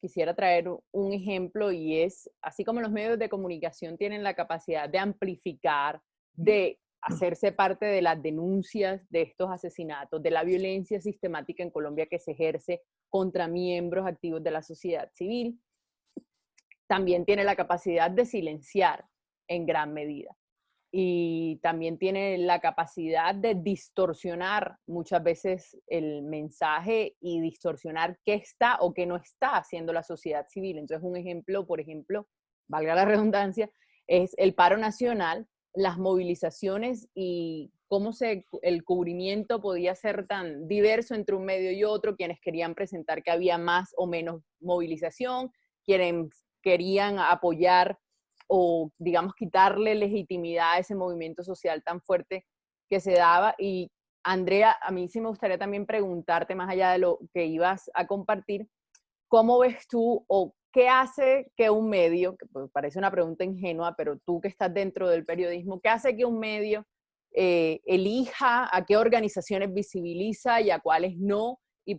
quisiera traer un ejemplo, y es, así como los medios de comunicación tienen la capacidad de amplificar, de hacerse parte de las denuncias de estos asesinatos, de la violencia sistemática en Colombia que se ejerce contra miembros activos de la sociedad civil, también tiene la capacidad de silenciar en gran medida. Y también tiene la capacidad de distorsionar muchas veces el mensaje y distorsionar qué está o qué no está haciendo la sociedad civil. Entonces, un ejemplo, por ejemplo, valga la redundancia, es el paro nacional, las movilizaciones y cómo el cubrimiento podía ser tan diverso entre un medio y otro, quienes querían presentar que había más o menos movilización, quienes querían apoyar o, digamos, quitarle legitimidad a ese movimiento social tan fuerte que se daba. Y Andrea, a mí sí me gustaría también preguntarte, más allá de lo que ibas a compartir, ¿cómo ves tú o qué hace que un medio, que parece una pregunta ingenua, pero tú que estás dentro del periodismo, qué hace que un medio elija a qué organizaciones visibiliza y a cuáles no, y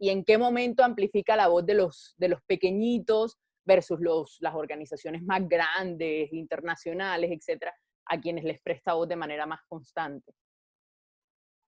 en qué momento amplifica la voz de los pequeñitos versus las organizaciones más grandes, internacionales, etcétera, a quienes les presta voz de manera más constante?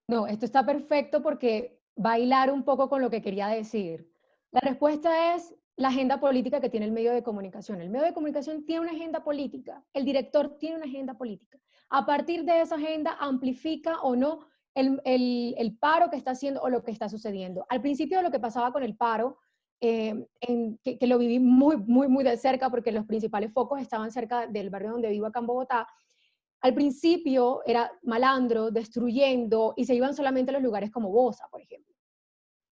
No, esto está perfecto porque va a hilar un poco con lo que quería decir. La respuesta es la agenda política que tiene el medio de comunicación. El medio de comunicación tiene una agenda política, el director tiene una agenda política. A partir de esa agenda amplifica o no el paro que está haciendo o lo que está sucediendo. Al principio de lo que pasaba con el paro, que lo viví muy de cerca porque los principales focos estaban cerca del barrio donde vivo acá en Bogotá. Al principio era malandro, destruyendo, y se iban solamente a los lugares como Bosa, por ejemplo.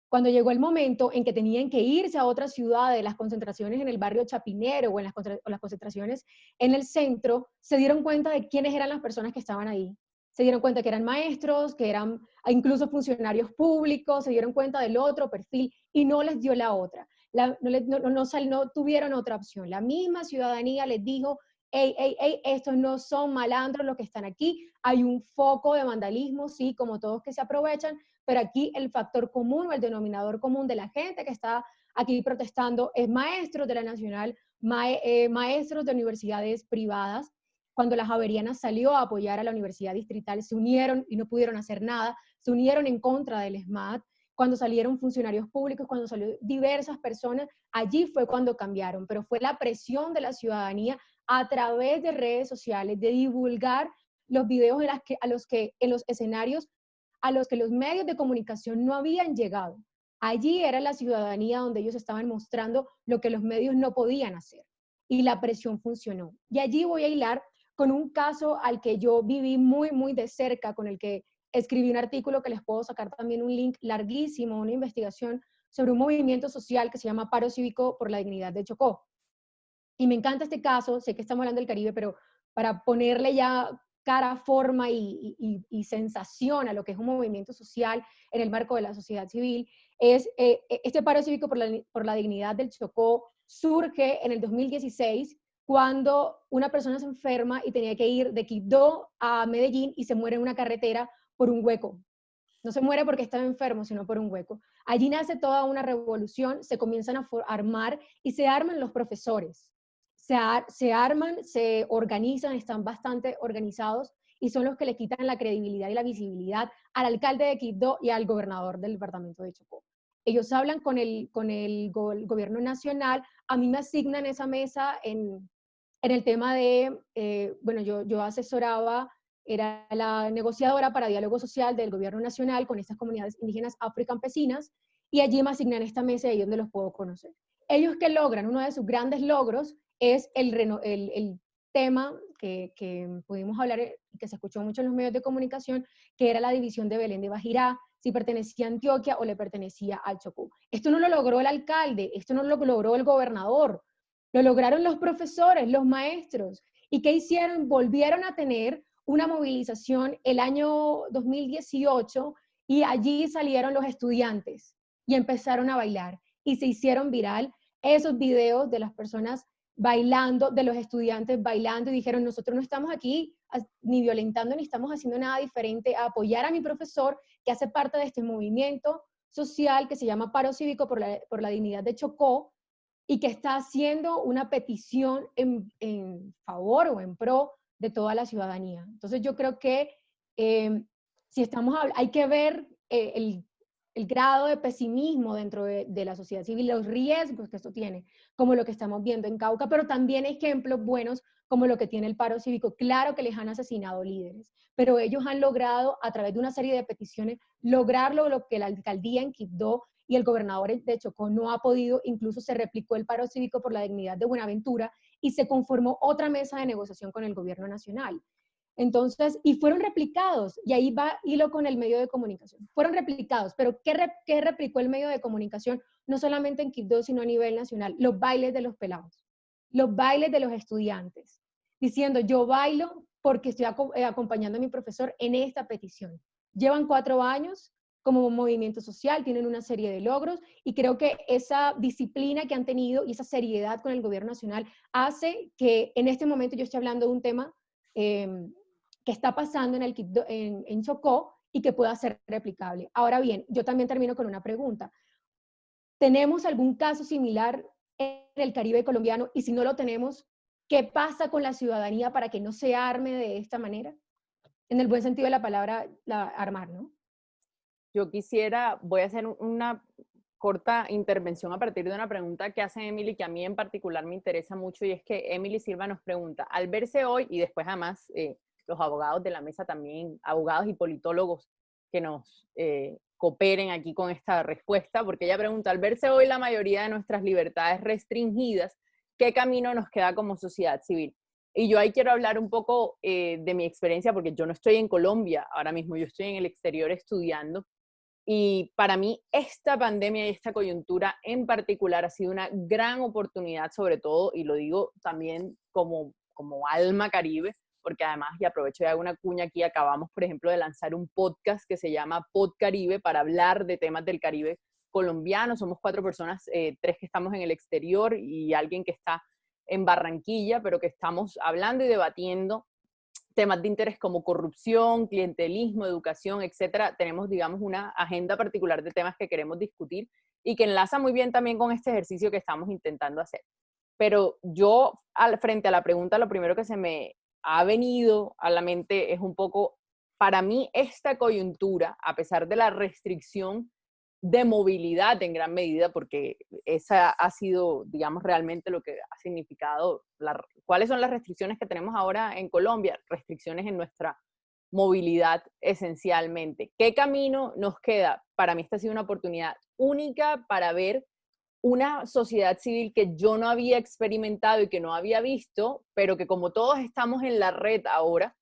Cuando llegó el momento en que tenían que irse a otras ciudades, las concentraciones en el barrio Chapinero o las concentraciones en el centro, se dieron cuenta de quiénes eran las personas que estaban ahí. Se dieron cuenta que eran maestros, que eran incluso funcionarios públicos, se dieron cuenta del otro perfil y no les dio la otra. No tuvieron otra opción. La misma ciudadanía les dijo: hey, estos no son malandros los que están aquí, hay un foco de vandalismo, sí, como todos que se aprovechan, pero aquí el factor común o el denominador común de la gente que está aquí protestando es maestros de la Nacional, maestros de universidades privadas. Cuando la Javeriana salió a apoyar a la Universidad Distrital, se unieron y no pudieron hacer nada, se unieron en contra del SMAT. Cuando salieron funcionarios públicos, cuando salieron diversas personas, allí fue cuando cambiaron, pero fue la presión de la ciudadanía a través de redes sociales, de divulgar los videos en los escenarios a los que los medios de comunicación no habían llegado. Allí era la ciudadanía donde ellos estaban mostrando lo que los medios no podían hacer. Y la presión funcionó. Y allí voy a hilar con un caso al que yo viví muy, muy de cerca, con el que escribí un artículo que les puedo sacar también un link larguísimo, una investigación sobre un movimiento social que se llama Paro Cívico por la Dignidad de Chocó. Y me encanta este caso, sé que estamos hablando del Caribe, pero para ponerle ya cara, forma y sensación a lo que es un movimiento social en el marco de la sociedad civil, es este paro cívico por la dignidad del Chocó surge en el 2016 cuando una persona se enferma y tenía que ir de Quibdó a Medellín y se muere en una carretera por un hueco. No se muere porque estaba enfermo, sino por un hueco. Allí nace toda una revolución, se comienzan a armar y se arman los profesores. Se arman, se organizan, están bastante organizados y son los que le quitan la credibilidad y la visibilidad al alcalde de Quibdó y al gobernador del departamento de Chocó. Ellos hablan con el gobierno nacional, a mí me asignan esa mesa en el tema de, bueno, yo asesoraba, era la negociadora para diálogo social del gobierno nacional con estas comunidades indígenas afrocampesinas, y allí me asignan esta mesa y ahí es donde los puedo conocer. Ellos que logran, uno de sus grandes logros es el tema que pudimos hablar, que se escuchó mucho en los medios de comunicación, que era la división de Belén de Bajirá, si pertenecía a Antioquia o le pertenecía al Chocó. Esto no lo logró el alcalde, esto no lo logró el gobernador, lo lograron los profesores, los maestros. ¿Y qué hicieron? Volvieron a tener una movilización el año 2018 y allí salieron los estudiantes y empezaron a bailar y se hicieron viral esos videos de las personas bailando, de los estudiantes bailando, y dijeron, nosotros no estamos aquí ni violentando ni estamos haciendo nada diferente a apoyar a mi profesor que hace parte de este movimiento social que se llama Paro Cívico por la Dignidad de Chocó, y que está haciendo una petición en favor o en pro de toda la ciudadanía. Entonces yo creo que si estamos hay que ver el grado de pesimismo dentro de la sociedad civil, los riesgos que esto tiene, como lo que estamos viendo en Cauca, pero también ejemplos buenos como lo que tiene el paro cívico. Claro que les han asesinado líderes, pero ellos han logrado, a través de una serie de peticiones, lograrlo, lo que la alcaldía en Quibdó y el gobernador de Chocó no ha podido. Incluso se replicó el paro cívico por la dignidad de Buenaventura y se conformó otra mesa de negociación con el gobierno nacional. Entonces, y fueron replicados, y ahí va hilo con el medio de comunicación. Fueron replicados, pero ¿qué replicó el medio de comunicación? No solamente en Quibdó, sino a nivel nacional. Los bailes de los pelados, los bailes de los estudiantes, diciendo, yo bailo porque estoy acompañando a mi profesor en esta petición. Llevan 4 años como movimiento social, tienen una serie de logros, y creo que esa disciplina que han tenido y esa seriedad con el gobierno nacional hace que en este momento yo esté hablando de un tema que está pasando en Chocó y que pueda ser replicable. Ahora bien, yo también termino con una pregunta. ¿Tenemos algún caso similar en el Caribe colombiano? Y si no lo tenemos, ¿qué pasa con la ciudadanía para que no se arme de esta manera? En el buen sentido de la palabra, armar, ¿no? Yo voy a hacer una corta intervención a partir de una pregunta que hace Emily, que a mí en particular me interesa mucho, y es que Emily Silva nos pregunta, al verse hoy, y después además los abogados de la mesa también, abogados y politólogos que nos cooperen aquí con esta respuesta, porque ella pregunta, al verse hoy la mayoría de nuestras libertades restringidas, ¿qué camino nos queda como sociedad civil? Y yo ahí quiero hablar un poco de mi experiencia, porque yo no estoy en Colombia ahora mismo, yo estoy en el exterior estudiando, y para mí esta pandemia y esta coyuntura en particular ha sido una gran oportunidad, sobre todo, y lo digo también como alma caribe, porque además, y aprovecho y hago una cuña aquí, acabamos, por ejemplo, de lanzar un podcast que se llama Pod Caribe para hablar de temas del Caribe colombiano. Somos 4 personas, 3 que estamos en el exterior y alguien que está en Barranquilla, pero que estamos hablando y debatiendo temas de interés como corrupción, clientelismo, educación, etcétera. Tenemos, digamos, una agenda particular de temas que queremos discutir y que enlaza muy bien también con este ejercicio que estamos intentando hacer. Pero yo, frente a la pregunta, lo primero que se me ha venido a la mente es un poco, para mí, esta coyuntura, a pesar de la restricción de movilidad en gran medida, porque esa ha sido, digamos, realmente lo que ha significado, cuáles son las restricciones que tenemos ahora en Colombia, restricciones en nuestra movilidad esencialmente. ¿Qué camino nos queda? Para mí esta ha sido una oportunidad única para ver una sociedad civil que yo no había experimentado y que no había visto, pero que como todos estamos en la red ahora,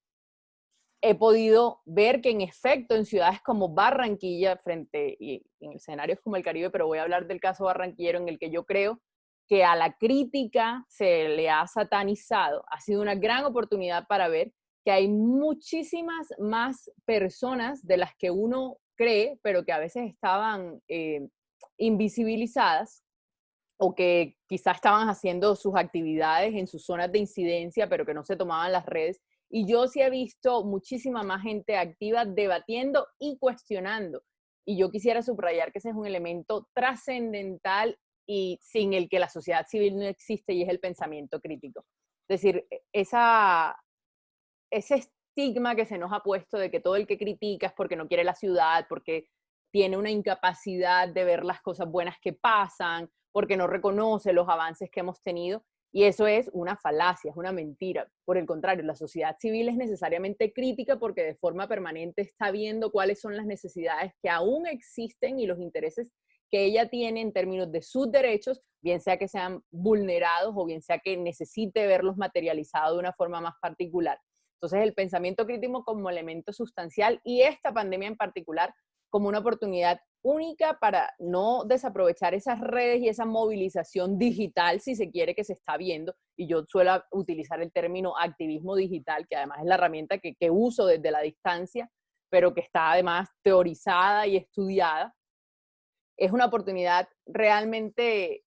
he podido ver que en efecto en ciudades como Barranquilla, y en escenarios como el Caribe, pero voy a hablar del caso barranquillero en el que yo creo que a la crítica se le ha satanizado. Ha sido una gran oportunidad para ver que hay muchísimas más personas de las que uno cree, pero que a veces estaban invisibilizadas o que quizás estaban haciendo sus actividades en sus zonas de incidencia, pero que no se tomaban las redes. Y yo sí he visto muchísima más gente activa debatiendo y cuestionando. Y yo quisiera subrayar que ese es un elemento trascendental y sin el que la sociedad civil no existe, y es el pensamiento crítico. Es decir, ese estigma que se nos ha puesto de que todo el que critica es porque no quiere la ciudad, porque tiene una incapacidad de ver las cosas buenas que pasan, porque no reconoce los avances que hemos tenido, y eso es una falacia, es una mentira. Por el contrario, la sociedad civil es necesariamente crítica porque de forma permanente está viendo cuáles son las necesidades que aún existen y los intereses que ella tiene en términos de sus derechos, bien sea que sean vulnerados o bien sea que necesite verlos materializados de una forma más particular. Entonces, el pensamiento crítico como elemento sustancial y esta pandemia en particular como una oportunidad única para no desaprovechar esas redes y esa movilización digital, si se quiere, que se está viendo. Y yo suelo utilizar el término activismo digital, que además es la herramienta que uso desde la distancia, pero que está además teorizada y estudiada. Es una oportunidad realmente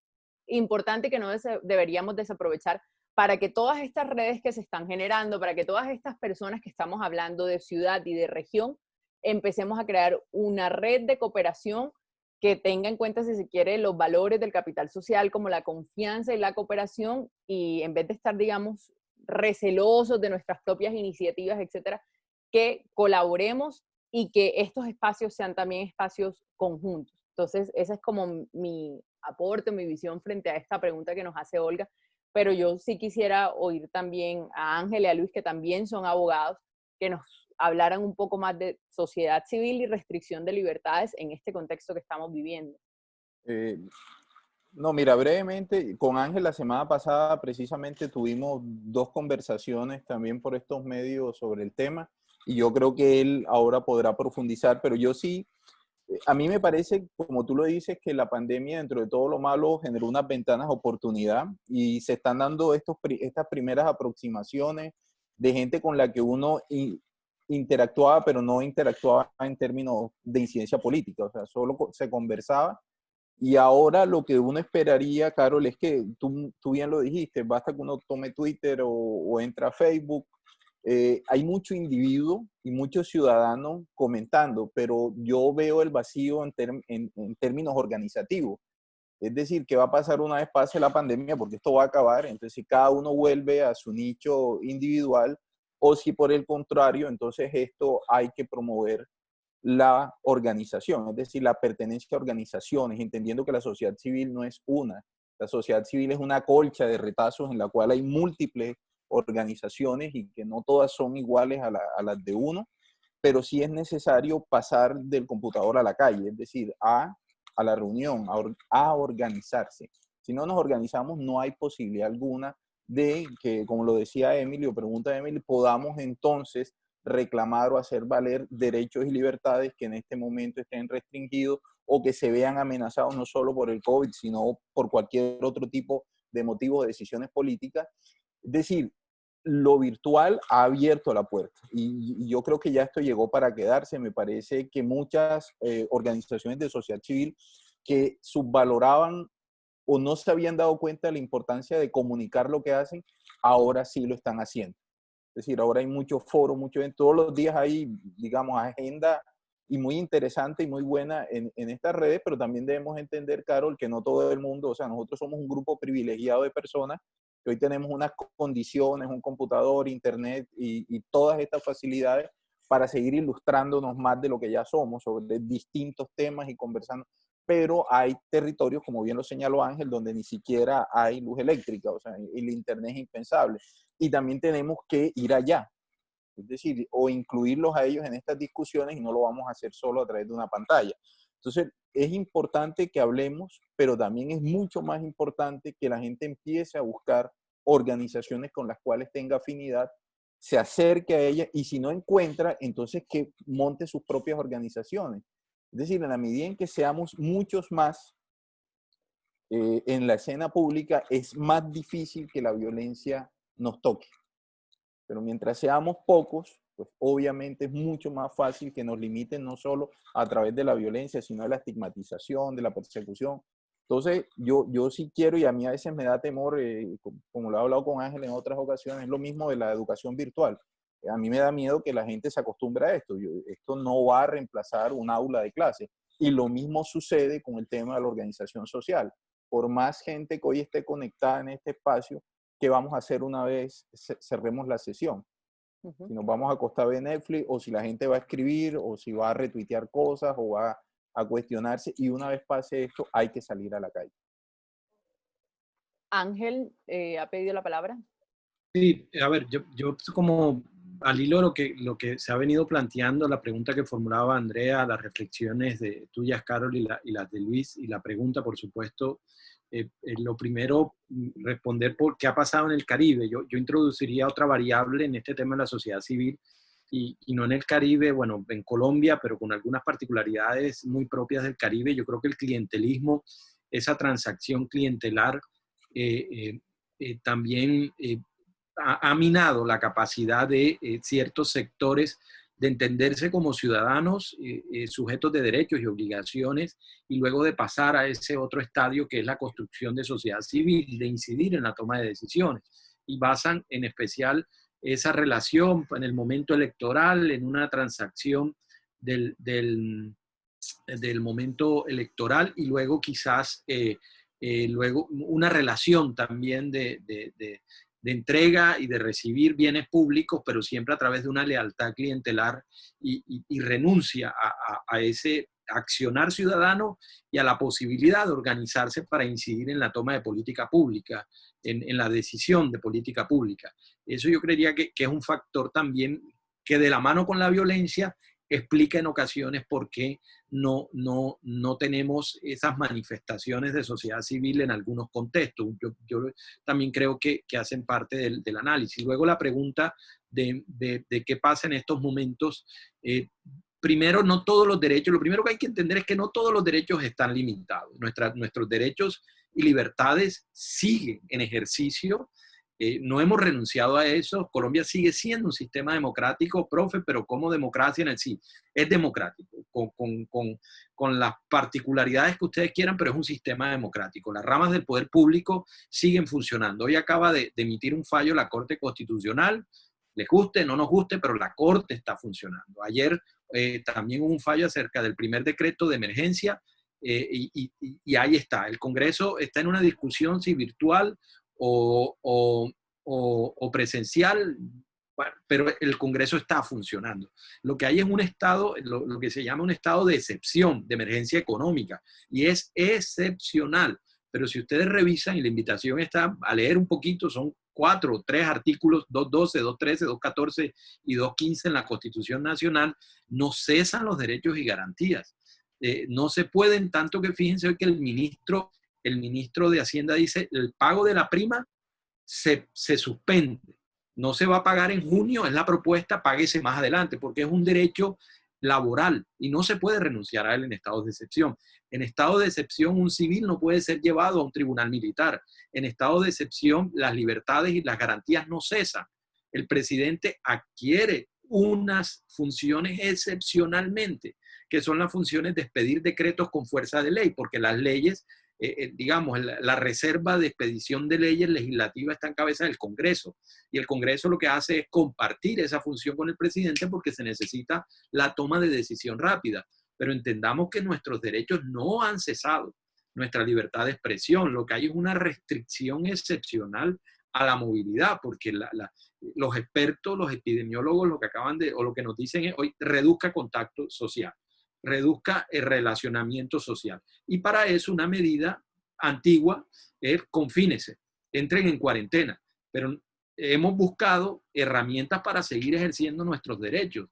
importante que no deberíamos desaprovechar para que todas estas redes que se están generando, para que todas estas personas que estamos hablando de ciudad y de región, empecemos a crear una red de cooperación que tenga en cuenta, si se quiere, los valores del capital social como la confianza y la cooperación, y en vez de estar, digamos, recelosos de nuestras propias iniciativas, etcétera, que colaboremos y que estos espacios sean también espacios conjuntos. Entonces, ese es como mi aporte, mi visión frente a esta pregunta que nos hace Olga, pero yo sí quisiera oír también a Ángel y a Luis, que también son abogados, que nos hablaran un poco más de sociedad civil y restricción de libertades en este contexto que estamos viviendo. No, mira, brevemente, con Ángel la semana pasada precisamente tuvimos 2 conversaciones también por estos medios sobre el tema, y yo creo que él ahora podrá profundizar, pero yo sí, a mí me parece, como tú lo dices, que la pandemia, dentro de todo lo malo, generó unas ventanas de oportunidad y se están dando estas primeras aproximaciones de gente con la que uno interactuaba, pero no interactuaba en términos de incidencia política, o sea, solo se conversaba. Y ahora lo que uno esperaría, Carol, es que tú bien lo dijiste, basta que uno tome Twitter o entra a Facebook. Hay mucho individuo y muchos ciudadanos comentando, pero yo veo el vacío en términos organizativos. Es decir, ¿qué va a pasar una vez pase la pandemia? Porque esto va a acabar. Entonces, si cada uno vuelve a su nicho individual, o si por el contrario, entonces esto hay que promover la organización, es decir, la pertenencia a organizaciones, entendiendo que la sociedad civil no es una. La sociedad civil es una colcha de retazos en la cual hay múltiples organizaciones y que no todas son iguales a las de uno, pero sí es necesario pasar del computador a la calle, es decir, a la reunión, a organizarse. Si no nos organizamos, no hay posibilidad alguna de que, como lo decía Emily, o pregunta Emily, podamos entonces reclamar o hacer valer derechos y libertades que en este momento estén restringidos o que se vean amenazados no solo por el COVID, sino por cualquier otro tipo de motivos o decisiones políticas. Es decir, lo virtual ha abierto la puerta y yo creo que ya esto llegó para quedarse. Me parece que muchas organizaciones de sociedad civil que subvaloraban o no se habían dado cuenta de la importancia de comunicar lo que hacen, ahora sí lo están haciendo. Es decir, ahora hay muchos foros, todos los días hay, digamos, agenda y muy interesante y muy buena en estas redes, pero también debemos entender, Carol, que no todo el mundo, o sea, nosotros somos un grupo privilegiado de personas que hoy tenemos unas condiciones, un computador, internet y todas estas facilidades para seguir ilustrándonos más de lo que ya somos sobre distintos temas y conversando. Pero hay territorios, como bien lo señaló Ángel, donde ni siquiera hay luz eléctrica, o sea, el internet es impensable. Y también tenemos que ir allá, es decir, o incluirlos a ellos en estas discusiones, y no lo vamos a hacer solo a través de una pantalla. Entonces, es importante que hablemos, pero también es mucho más importante que la gente empiece a buscar organizaciones con las cuales tenga afinidad, se acerque a ellas, y si no encuentra, entonces que monte sus propias organizaciones. Es decir, en la medida en que seamos muchos más en la escena pública, es más difícil que la violencia nos toque. Pero mientras seamos pocos, pues obviamente es mucho más fácil que nos limiten, no solo a través de la violencia, sino de la estigmatización, de la persecución. Entonces, yo sí quiero, y a mí a veces me da temor, como lo he hablado con Ángel en otras ocasiones, es lo mismo de la educación virtual. A mí me da miedo que la gente se acostumbre a esto. Esto no va a reemplazar un aula de clase. Y lo mismo sucede con el tema de la organización social. Por más gente que hoy esté conectada en este espacio, ¿qué vamos a hacer una vez cerremos la sesión? Si nos vamos a acostar a ver Netflix, o si la gente va a escribir, o si va a retuitear cosas, o va a cuestionarse, y una vez pase esto, hay que salir a la calle. Ángel ha pedido la palabra. Sí, a ver, yo como al hilo de lo que se ha venido planteando, la pregunta que formulaba Andrea, las reflexiones de tuyas, Carol, y las de Luis, y la pregunta, por supuesto, lo primero, responder por qué ha pasado en el Caribe. Yo introduciría otra variable en este tema de la sociedad civil, y no en el Caribe, bueno, en Colombia, pero con algunas particularidades muy propias del Caribe. Yo creo que el clientelismo, esa transacción clientelar, también ha minado la capacidad de ciertos sectores de entenderse como ciudadanos, sujetos de derechos y obligaciones, y luego de pasar a ese otro estadio que es la construcción de sociedad civil, de incidir en la toma de decisiones. Y basan en especial esa relación en el momento electoral, en una transacción del momento electoral, y luego quizás luego una relación también de entrega y de recibir bienes públicos, pero siempre a través de una lealtad clientelar y renuncia a ese accionar ciudadano y a la posibilidad de organizarse para incidir en la toma de política pública, en la decisión de política pública. Eso yo creería que es un factor también que, de la mano con la violencia, explica en ocasiones por qué no tenemos esas manifestaciones de sociedad civil en algunos contextos. Yo también creo que hacen parte del análisis. Luego la pregunta de qué pasa en estos momentos. Primero, no todos los derechos, lo primero que hay que entender es que no todos los derechos están limitados. Nuestros derechos y libertades siguen en ejercicio. No hemos renunciado a eso. Colombia sigue siendo un sistema democrático, profe, pero como democracia en el sí. Es democrático, con las particularidades que ustedes quieran, pero es un sistema democrático. Las ramas del poder público siguen funcionando. Hoy acaba de emitir un fallo la Corte Constitucional. Les guste, no nos guste, pero la Corte está funcionando. Ayer también hubo un fallo acerca del primer decreto de emergencia, y ahí está. El Congreso está en una discusión si virtual o presencial, pero el Congreso está funcionando. Lo que hay es un estado, lo que se llama un estado de excepción, de emergencia económica, y es excepcional. Pero si ustedes revisan, y la invitación está a leer un poquito, son 4 o 3 artículos, 212, 213, 214 y 215 en la Constitución Nacional, no cesan los derechos y garantías. No se pueden, tanto que fíjense hoy que el ministro de Hacienda dice, el pago de la prima se suspende. No se va a pagar en junio, es la propuesta, páguese más adelante, porque es un derecho laboral y no se puede renunciar a él en estados de excepción. En estado de excepción, un civil no puede ser llevado a un tribunal militar. En estado de excepción, las libertades y las garantías no cesan. El presidente adquiere unas funciones excepcionalmente, que son las funciones de expedir decretos con fuerza de ley, porque las leyes, digamos, la reserva de expedición de leyes legislativas está en cabeza del Congreso, y el Congreso lo que hace es compartir esa función con el presidente porque se necesita la toma de decisión rápida. Pero entendamos que nuestros derechos no han cesado, nuestra libertad de expresión. Lo que hay es una restricción excepcional a la movilidad, porque los expertos, los epidemiólogos, lo que acaban de, o lo que nos dicen es, hoy, reduzca contacto social, reduzca el relacionamiento social. Y para eso una medida antigua es confínese, entren en cuarentena, pero hemos buscado herramientas para seguir ejerciendo nuestros derechos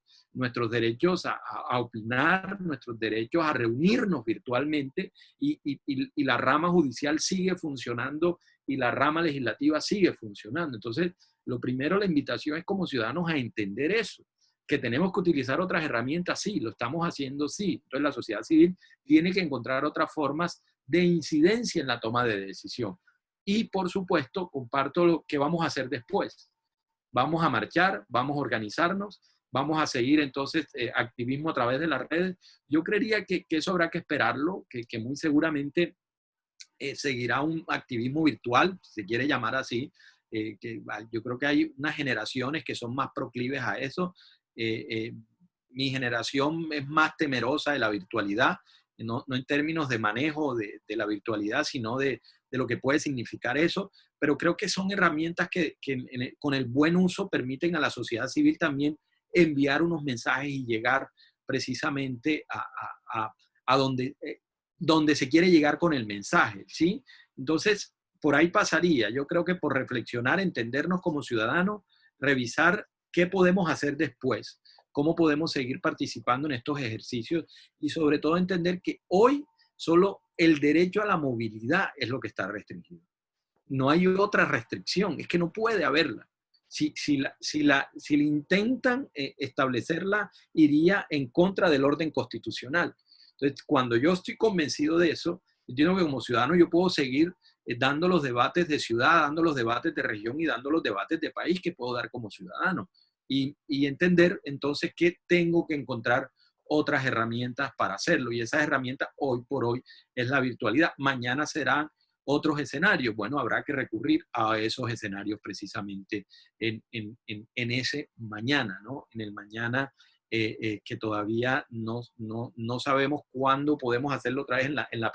a opinar, nuestros derechos a reunirnos virtualmente y la rama judicial sigue funcionando y la rama legislativa sigue funcionando. Entonces, lo primero, la invitación es como ciudadanos a entender eso, que tenemos que utilizar otras herramientas, sí, lo estamos haciendo, sí. Entonces, la sociedad civil tiene que encontrar otras formas de incidencia en la toma de decisión. Y, por supuesto, comparto lo que vamos a hacer después. Vamos a marchar, vamos a organizarnos, vamos a seguir entonces activismo a través de las redes. Yo creería que eso habrá que esperarlo, que muy seguramente seguirá un activismo virtual, si se quiere llamar así, yo creo que hay unas generaciones que son más proclives a eso. Mi generación es más temerosa de la virtualidad, no en términos de manejo de la virtualidad, sino de lo que puede significar eso, pero creo que son herramientas que con el buen uso permiten a la sociedad civil también enviar unos mensajes y llegar precisamente a donde se quiere llegar con el mensaje, ¿sí? Entonces, por ahí pasaría. Yo creo que por reflexionar, entendernos como ciudadanos, revisar qué podemos hacer después, cómo podemos seguir participando en estos ejercicios y sobre todo entender que hoy solo el derecho a la movilidad es lo que está restringido. No hay otra restricción, es que no puede haberla. Si intentan establecerla, iría en contra del orden constitucional. Entonces, cuando yo estoy convencido de eso, entiendo que como ciudadano yo puedo seguir dando los debates de ciudad, dando los debates de región y dando los debates de país que puedo dar como ciudadano. Y entender entonces que tengo que encontrar otras herramientas para hacerlo. Y esas herramientas hoy por hoy es la virtualidad. Mañana serán otros escenarios. Bueno, habrá que recurrir a esos escenarios precisamente en ese mañana, ¿no? En el mañana que todavía no sabemos cuándo podemos hacerlo otra vez en la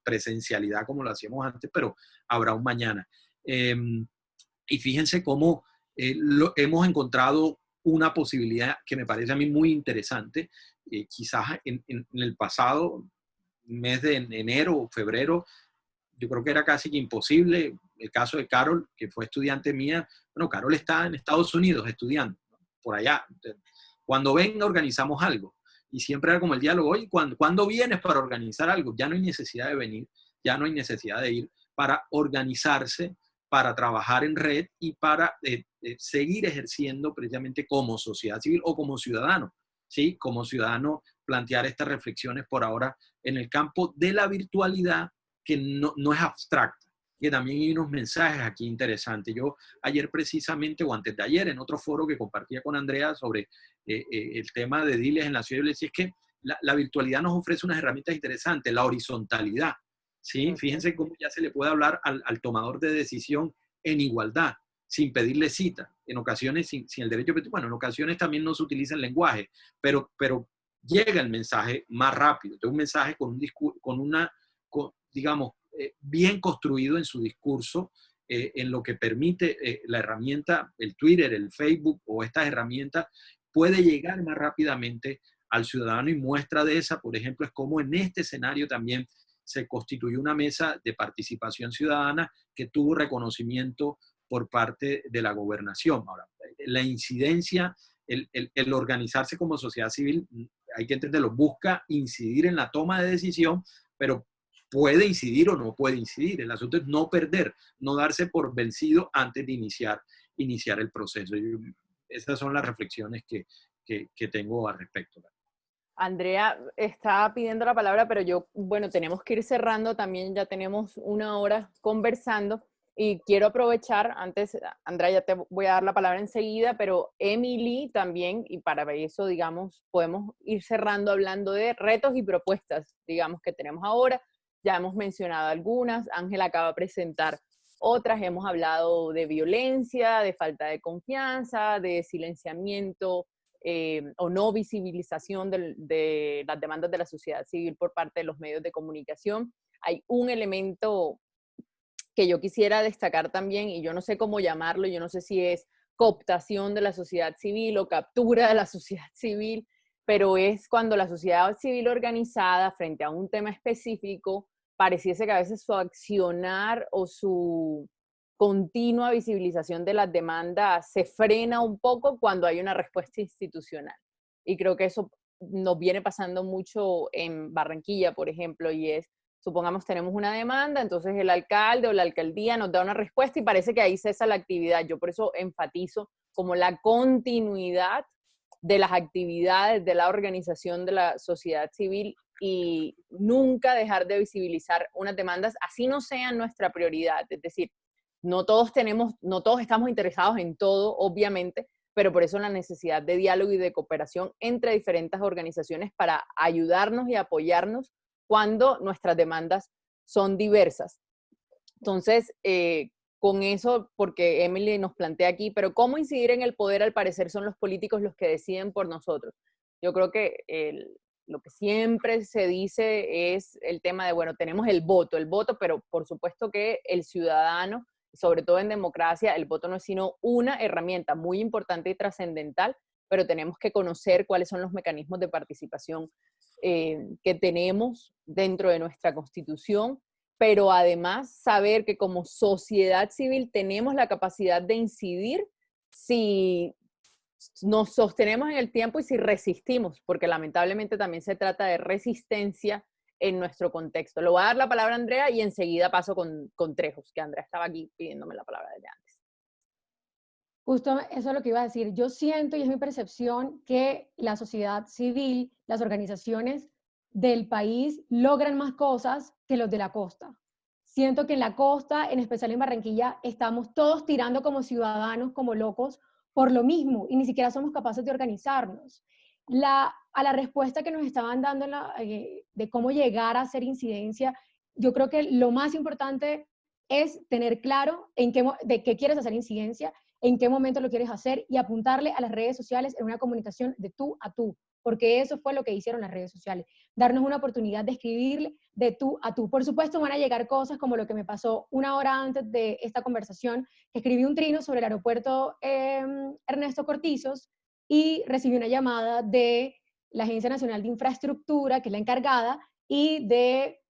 presencialidad como lo hacíamos antes, pero habrá un mañana. Y fíjense cómo hemos encontrado una posibilidad que me parece a mí muy interesante. Quizás en el pasado mes de enero o febrero, yo creo que era casi que imposible. El caso de Carol, que fue estudiante mía, bueno, Carol está en Estados Unidos estudiando, ¿no? Por allá. Cuando venga, organizamos algo. Y siempre era como el diálogo, oye, ¿cuándo vienes para organizar algo? Ya no hay necesidad de venir, ya no hay necesidad de ir para organizarse, para trabajar en red y para seguir ejerciendo precisamente como sociedad civil o como ciudadano, ¿sí? Como ciudadano, plantear estas reflexiones por ahora en el campo de la virtualidad, que no es abstracta, que también hay unos mensajes aquí interesantes. Yo ayer precisamente, o antes de ayer, en otro foro que compartía con Andrea sobre el tema de diles en la ciudad, yo le decía, es que la virtualidad nos ofrece unas herramientas interesantes, la horizontalidad, ¿sí? Okay. Fíjense cómo ya se le puede hablar al tomador de decisión en igualdad, sin pedirle cita, en ocasiones sin el derecho, bueno, en ocasiones también no se utiliza el lenguaje, pero llega el mensaje más rápido, un mensaje con un discurso, digamos, bien construido en su discurso, en lo que permite la herramienta, el Twitter, el Facebook o estas herramientas, puede llegar más rápidamente al ciudadano, y muestra de esa, por ejemplo, es como en este escenario también se constituyó una mesa de participación ciudadana que tuvo reconocimiento por parte de la gobernación. Ahora, la incidencia, el organizarse como sociedad civil, hay que entenderlo, busca incidir en la toma de decisión, pero puede incidir o no puede incidir. El asunto es no perder, no darse por vencido antes de iniciar el proceso. Esas son las reflexiones que tengo al respecto. Andrea está pidiendo la palabra, pero bueno, tenemos que ir cerrando también, ya tenemos una hora conversando y quiero aprovechar, antes, Andrea, ya te voy a dar la palabra enseguida, pero Emily también, y para eso, digamos, podemos ir cerrando hablando de retos y propuestas, digamos, que tenemos ahora. Ya hemos mencionado algunas, Ángela acaba de presentar otras, hemos hablado de violencia, de falta de confianza, de silenciamiento, o no visibilización de las demandas de la sociedad civil por parte de los medios de comunicación. Hay un elemento que yo quisiera destacar también, y yo no sé cómo llamarlo, yo no sé si es cooptación de la sociedad civil o captura de la sociedad civil, pero es cuando la sociedad civil organizada frente a un tema específico pareciese que a veces su accionar o su continua visibilización de las demandas se frena un poco cuando hay una respuesta institucional. Y creo que eso nos viene pasando mucho en Barranquilla, por ejemplo, y es, supongamos tenemos una demanda, entonces el alcalde o la alcaldía nos da una respuesta y parece que ahí cesa la actividad. Yo por eso enfatizo como la continuidad de las actividades de la organización de la sociedad civil y nunca dejar de visibilizar unas demandas, así no sean nuestra prioridad. Es decir, no todos estamos interesados en todo, obviamente, pero por eso la necesidad de diálogo y de cooperación entre diferentes organizaciones para ayudarnos y apoyarnos cuando nuestras demandas son diversas. Entonces, con eso, porque Emily nos plantea aquí, pero ¿cómo incidir en el poder? Al parecer son los políticos los que deciden por nosotros. Yo creo que lo que siempre se dice es el tema de, bueno, tenemos el voto, pero por supuesto que el ciudadano, sobre todo en democracia, el voto no es sino una herramienta muy importante y trascendental, pero tenemos que conocer cuáles son los mecanismos de participación que tenemos dentro de nuestra Constitución, pero además saber que como sociedad civil tenemos la capacidad de incidir si nos sostenemos en el tiempo y si resistimos, porque lamentablemente también se trata de resistencia en nuestro contexto. Le voy a dar la palabra a Andrea y enseguida paso con Trejos, que Andrea estaba aquí pidiéndome la palabra desde antes. Justo eso es lo que iba a decir. Yo siento, y es mi percepción, que la sociedad civil, las organizaciones del país logran más cosas que los de la costa. Siento que en la costa, en especial en Barranquilla, estamos todos tirando como ciudadanos, como locos, por lo mismo, y ni siquiera somos capaces de organizarnos. A la respuesta que nos estaban dando de cómo llegar a hacer incidencia, yo creo que lo más importante es tener claro de qué quieres hacer incidencia, en qué momento lo quieres hacer y apuntarle a las redes sociales en una comunicación de tú a tú, porque eso fue lo que hicieron las redes sociales, darnos una oportunidad de escribirle de tú a tú. Por supuesto van a llegar cosas como lo que me pasó una hora antes de esta conversación, que escribí un trino sobre el aeropuerto Ernesto Cortizos y recibí una llamada de la Agencia Nacional de Infraestructura, que es la encargada, y de,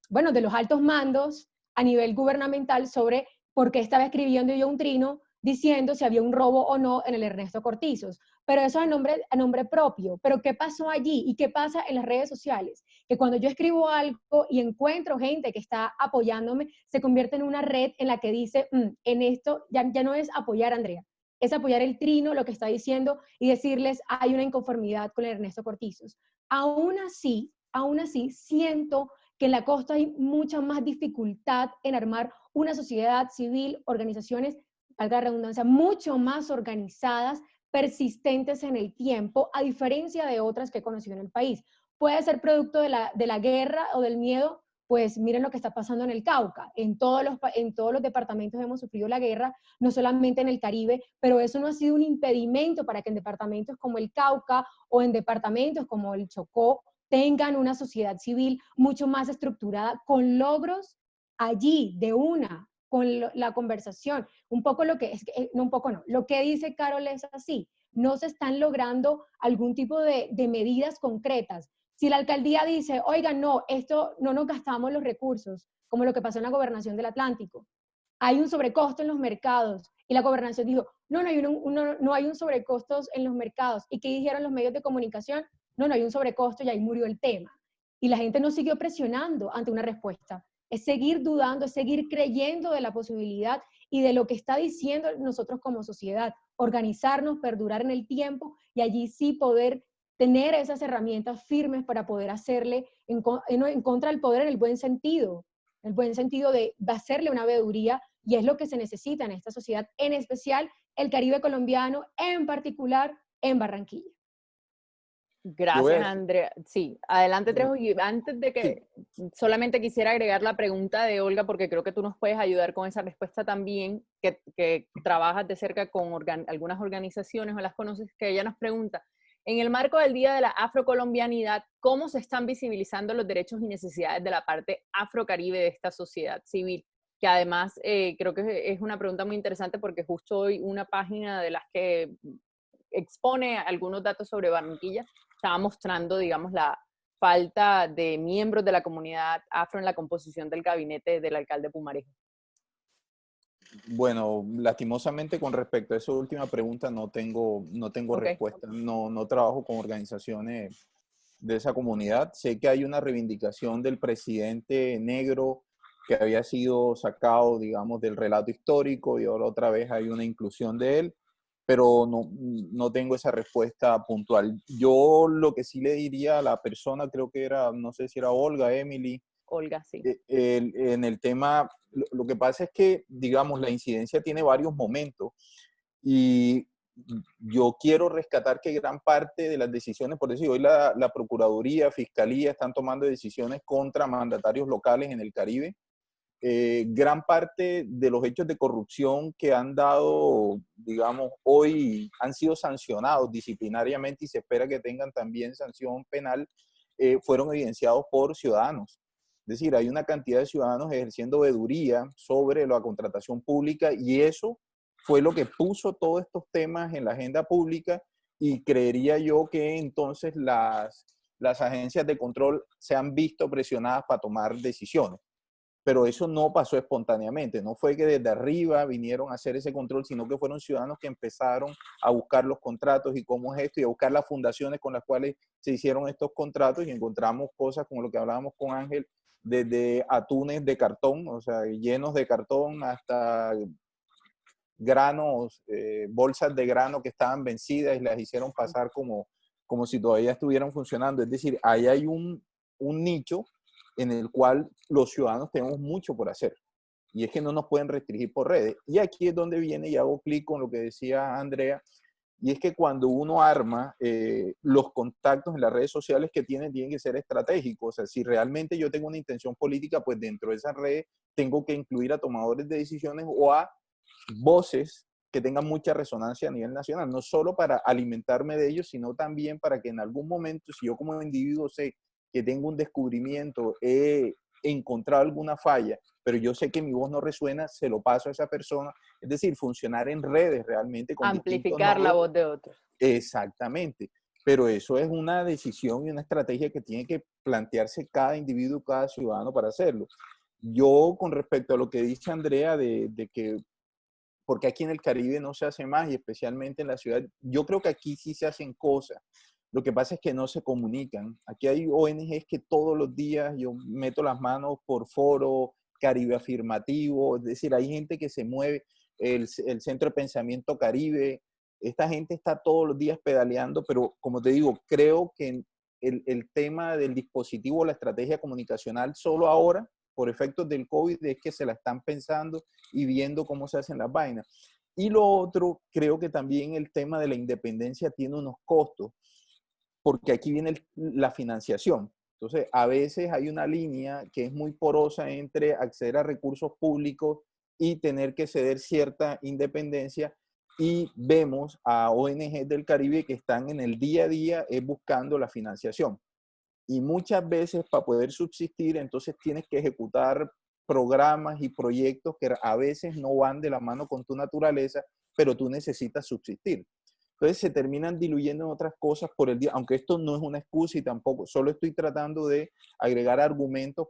bueno, de los altos mandos a nivel gubernamental sobre por qué estaba escribiendo yo un trino diciendo si había un robo o no en el Ernesto Cortizos. Pero eso a nombre propio. Pero ¿qué pasó allí? ¿Y qué pasa en las redes sociales? Que cuando yo escribo algo y encuentro gente que está apoyándome, se convierte en una red en la que dice, en esto ya no es apoyar a Andrea, es apoyar el trino, lo que está diciendo, y decirles, hay una inconformidad con el Ernesto Cortizos. Aún así, siento que en la costa hay mucha más dificultad en armar una sociedad civil, organizaciones, valga la redundancia, mucho más organizadas, persistentes en el tiempo, a diferencia de otras que he conocido en el país. Puede ser producto de la guerra o del miedo, pues miren lo que está pasando en el Cauca. En todos los departamentos hemos sufrido la guerra, no solamente en el Caribe, pero eso no ha sido un impedimento para que en departamentos como el Cauca o en departamentos como el Chocó tengan una sociedad civil mucho más estructurada, con logros allí, de una, con la conversación. Un poco lo que, no un poco no, lo que dice Carol es así, no se están logrando algún tipo de medidas concretas. Si la alcaldía dice, oigan, no, esto no nos gastamos los recursos, como lo que pasó en la gobernación del Atlántico, hay un sobrecosto en los mercados, y la gobernación dijo, no hay un sobrecosto en los mercados. ¿Y qué dijeron los medios de comunicación? No hay un sobrecosto y ahí murió el tema. Y la gente no siguió presionando ante una respuesta. Es seguir dudando, es seguir creyendo de la posibilidad y de lo que está diciendo nosotros como sociedad, organizarnos, perdurar en el tiempo y allí sí poder tener esas herramientas firmes para poder hacerle en contra del poder en el buen sentido de hacerle una veeduría, y es lo que se necesita en esta sociedad, en especial el Caribe colombiano, en particular en Barranquilla. Gracias, Andrea. Sí, adelante, Trejo. Y antes de que, solamente quisiera agregar la pregunta de Olga, porque creo que tú nos puedes ayudar con esa respuesta también, que trabajas de cerca con algunas organizaciones o las conoces, que ella nos pregunta, En el marco del Día de la Afrocolombianidad, ¿cómo se están visibilizando los derechos y necesidades de la parte afrocaribe de esta sociedad civil? Que además creo que es una pregunta muy interesante porque justo hoy una página de las que expone algunos datos sobre Barranquilla estaba mostrando, digamos, la falta de miembros de la comunidad afro en la composición del gabinete del alcalde Pumarejo. Bueno, lastimosamente con respecto a esa última pregunta no tengo Okay. respuesta. No trabajo con organizaciones de esa comunidad. Sé que hay una reivindicación del presidente negro que había sido sacado, digamos, del relato histórico y ahora otra vez hay una inclusión de él, pero no tengo esa respuesta puntual. Yo lo que sí le diría a la persona, creo que era, no sé si era Olga, Emily, Olga, sí. en el tema, lo que pasa es que, digamos, la incidencia tiene varios momentos y yo quiero rescatar que gran parte de las decisiones, por decir, hoy la Procuraduría, Fiscalía están tomando decisiones contra mandatarios locales en el Caribe. Gran parte de los hechos de corrupción que han dado, digamos, hoy han sido sancionados disciplinariamente y se espera que tengan también sanción penal, fueron evidenciados por ciudadanos. Es decir, hay una cantidad de ciudadanos ejerciendo veeduría sobre la contratación pública y eso fue lo que puso todos estos temas en la agenda pública y creería yo que entonces las agencias de control se han visto presionadas para tomar decisiones. Pero eso no pasó espontáneamente, no fue que desde arriba vinieron a hacer ese control, sino que fueron ciudadanos que empezaron a buscar los contratos y cómo es esto y a buscar las fundaciones con las cuales se hicieron estos contratos y encontramos cosas como lo que hablábamos con Ángel, desde atunes de cartón, o sea, llenos de cartón hasta granos, bolsas de grano que estaban vencidas y las hicieron pasar como si todavía estuvieran funcionando. Es decir, ahí hay un nicho en el cual los ciudadanos tenemos mucho por hacer. Y es que no nos pueden restringir por redes. Y aquí es donde viene y hago clic con lo que decía Andrea, y es que cuando uno arma los contactos en las redes sociales que tienen que ser estratégicos. O sea, si realmente yo tengo una intención política, pues dentro de esas redes tengo que incluir a tomadores de decisiones o a voces que tengan mucha resonancia a nivel nacional, no solo para alimentarme de ellos, sino también para que en algún momento, si yo como individuo sé que tengo un descubrimiento, he encontrado alguna falla, pero yo sé que mi voz no resuena, se lo paso a esa persona. Es decir, funcionar en redes realmente con Amplificar la voz de otros. Exactamente. Pero eso es una decisión y una estrategia que tiene que plantearse cada individuo, cada ciudadano para hacerlo. Yo, con respecto a lo que dice Andrea de que porque aquí en el Caribe no se hace más y especialmente en la ciudad, yo creo que aquí sí se hacen cosas. Lo que pasa es que no se comunican. Aquí hay ONGs que todos los días yo meto las manos por foro, Caribe Afirmativo, es decir, hay gente que se mueve, el Centro de Pensamiento Caribe, esta gente está todos los días pedaleando, pero como te digo, creo que el tema del dispositivo, la estrategia comunicacional, solo ahora, por efectos del COVID, es que se la están pensando y viendo cómo se hacen las vainas. Y lo otro, creo que también el tema de la independencia tiene unos costos, porque aquí viene la financiación. Entonces, a veces hay una línea que es muy porosa entre acceder a recursos públicos y tener que ceder cierta independencia. Y vemos a ONG del Caribe que están en el día a día buscando la financiación. Y muchas veces para poder subsistir, entonces tienes que ejecutar programas y proyectos que a veces no van de la mano con tu naturaleza, pero tú necesitas subsistir. Entonces se terminan diluyendo en otras cosas por el día, aunque esto no es una excusa y tampoco, solo estoy tratando de agregar argumentos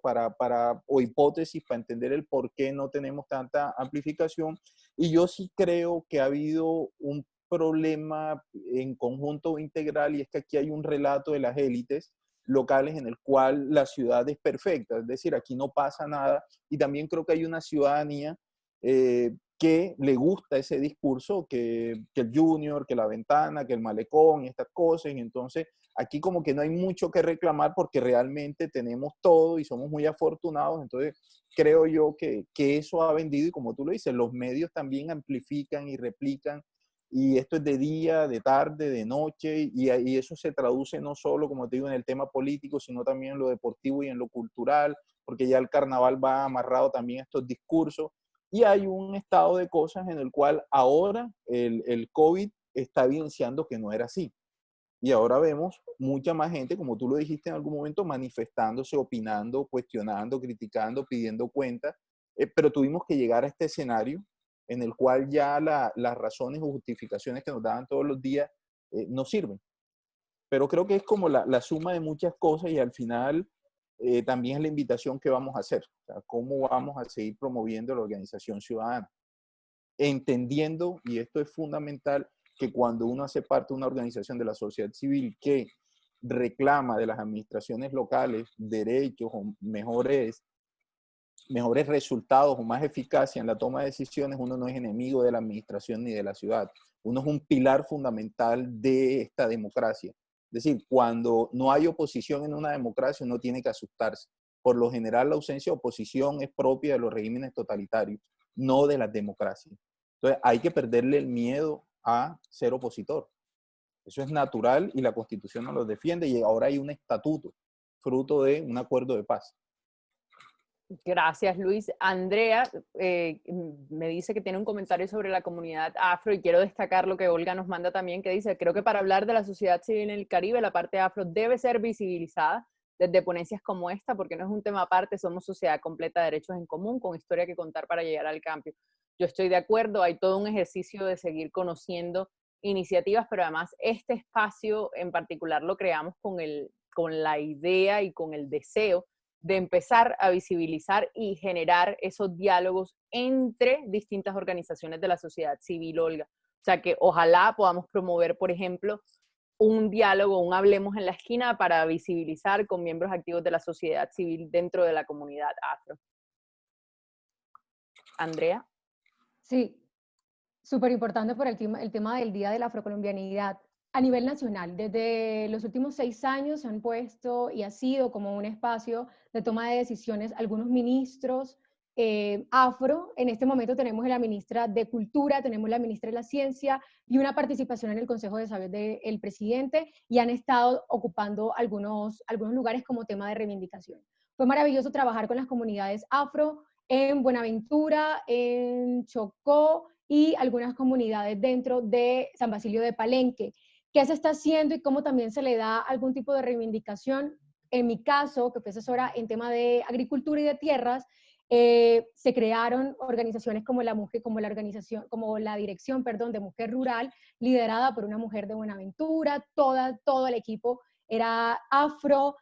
o hipótesis para entender el por qué no tenemos tanta amplificación. Y yo sí creo que ha habido un problema en conjunto integral y es que aquí hay un relato de las élites locales en el cual la ciudad es perfecta, es decir, aquí no pasa nada y también creo que hay una ciudadanía que le gusta ese discurso, que el Junior, que la ventana, que el malecón y estas cosas, y entonces aquí como que no hay mucho que reclamar porque realmente tenemos todo y somos muy afortunados, entonces creo yo que eso ha vendido y como tú lo dices, los medios también amplifican y replican y esto es de día, de tarde, de noche, y eso se traduce no solo, como te digo, en el tema político, sino también en lo deportivo y en lo cultural, porque ya el carnaval va amarrado también a estos discursos, y hay un estado de cosas en el cual ahora el COVID está evidenciando que no era así. Y ahora vemos mucha más gente, como tú lo dijiste en algún momento, manifestándose, opinando, cuestionando, criticando, pidiendo cuentas, pero tuvimos que llegar a este escenario en el cual ya las razones o justificaciones que nos daban todos los días no sirven. Pero creo que es como la suma de muchas cosas y al final también es la invitación que vamos a hacer. O sea, cómo vamos a seguir promoviendo la organización ciudadana. Entendiendo, y esto es fundamental, que cuando uno hace parte de una organización de la sociedad civil que reclama de las administraciones locales derechos o mejores resultados o más eficacia en la toma de decisiones, uno no es enemigo de la administración ni de la ciudad. Uno es un pilar fundamental de esta democracia. Es decir, cuando no hay oposición en una democracia, uno tiene que asustarse. Por lo general, la ausencia de oposición es propia de los regímenes totalitarios, no de las democracias. Entonces, hay que perderle el miedo a ser opositor. Eso es natural y la Constitución nos lo defiende y ahora hay un estatuto, fruto de un acuerdo de paz. Gracias, Luis. Andrea me dice que tiene un comentario sobre la comunidad afro y quiero destacar lo que Olga nos manda también, que dice, creo que para hablar de la sociedad civil en el Caribe, la parte afro debe ser visibilizada desde ponencias como esta, porque no es un tema aparte, somos sociedad completa de derechos en común, con historia que contar para llegar al cambio. Yo estoy de acuerdo, hay todo un ejercicio de seguir conociendo iniciativas, pero además este espacio en particular lo creamos con la idea y con el deseo de empezar a visibilizar y generar esos diálogos entre distintas organizaciones de la sociedad civil, Olga. O sea, que ojalá podamos promover, por ejemplo, un diálogo, un hablemos en la esquina para visibilizar con miembros activos de la sociedad civil dentro de la comunidad afro. Andrea. Sí, súper importante por el tema del Día de la Afrocolombianidad. A nivel nacional, desde los últimos 6 años se han puesto y ha sido como un espacio de toma de decisiones algunos ministros afro. En este momento tenemos a la ministra de Cultura, tenemos la ministra de la Ciencia y una participación en el Consejo de Sabios del presidente y han estado ocupando algunos lugares como tema de reivindicación. Fue maravilloso trabajar con las comunidades afro en Buenaventura, en Chocó y algunas comunidades dentro de San Basilio de Palenque. ¿Qué se está haciendo y cómo también se le da algún tipo de reivindicación? En mi caso, que fui asesora en tema de agricultura y de tierras, se crearon organizaciones como la Dirección de Mujer Rural, liderada por una mujer de Buenaventura, todo el equipo era afro,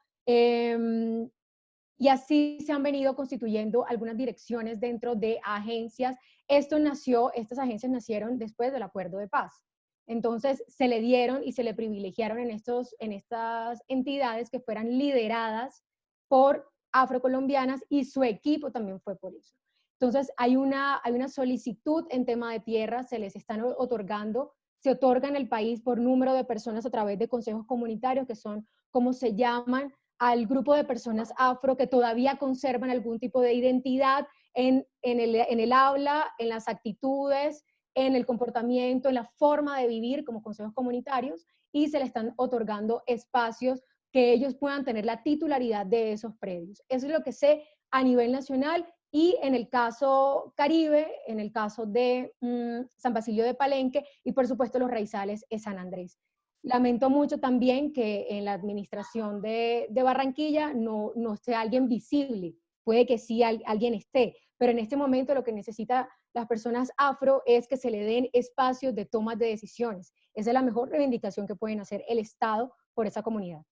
y así se han venido constituyendo algunas direcciones dentro de agencias. Estas agencias nacieron después del acuerdo de paz. Entonces se le dieron y se le privilegiaron en estas entidades que fueran lideradas por afrocolombianas y su equipo también fue por eso. Entonces hay una solicitud en tema de tierra, se les están otorgando, se otorga en el país por número de personas a través de consejos comunitarios, que son como se llaman al grupo de personas afro que todavía conservan algún tipo de identidad en el habla, en las actitudes, en el comportamiento, en la forma de vivir como consejos comunitarios, y se le están otorgando espacios que ellos puedan tener la titularidad de esos predios. Eso es lo que sé a nivel nacional, y en el caso Caribe, en el caso de San Basilio de Palenque, y por supuesto los raizales es San Andrés. Lamento mucho también que en la administración de Barranquilla no esté alguien visible. Puede que sí alguien esté, pero en este momento lo que necesita las personas afro es que se le den espacios de toma de decisiones. Esa es la mejor reivindicación que pueden hacer el Estado por esa comunidad.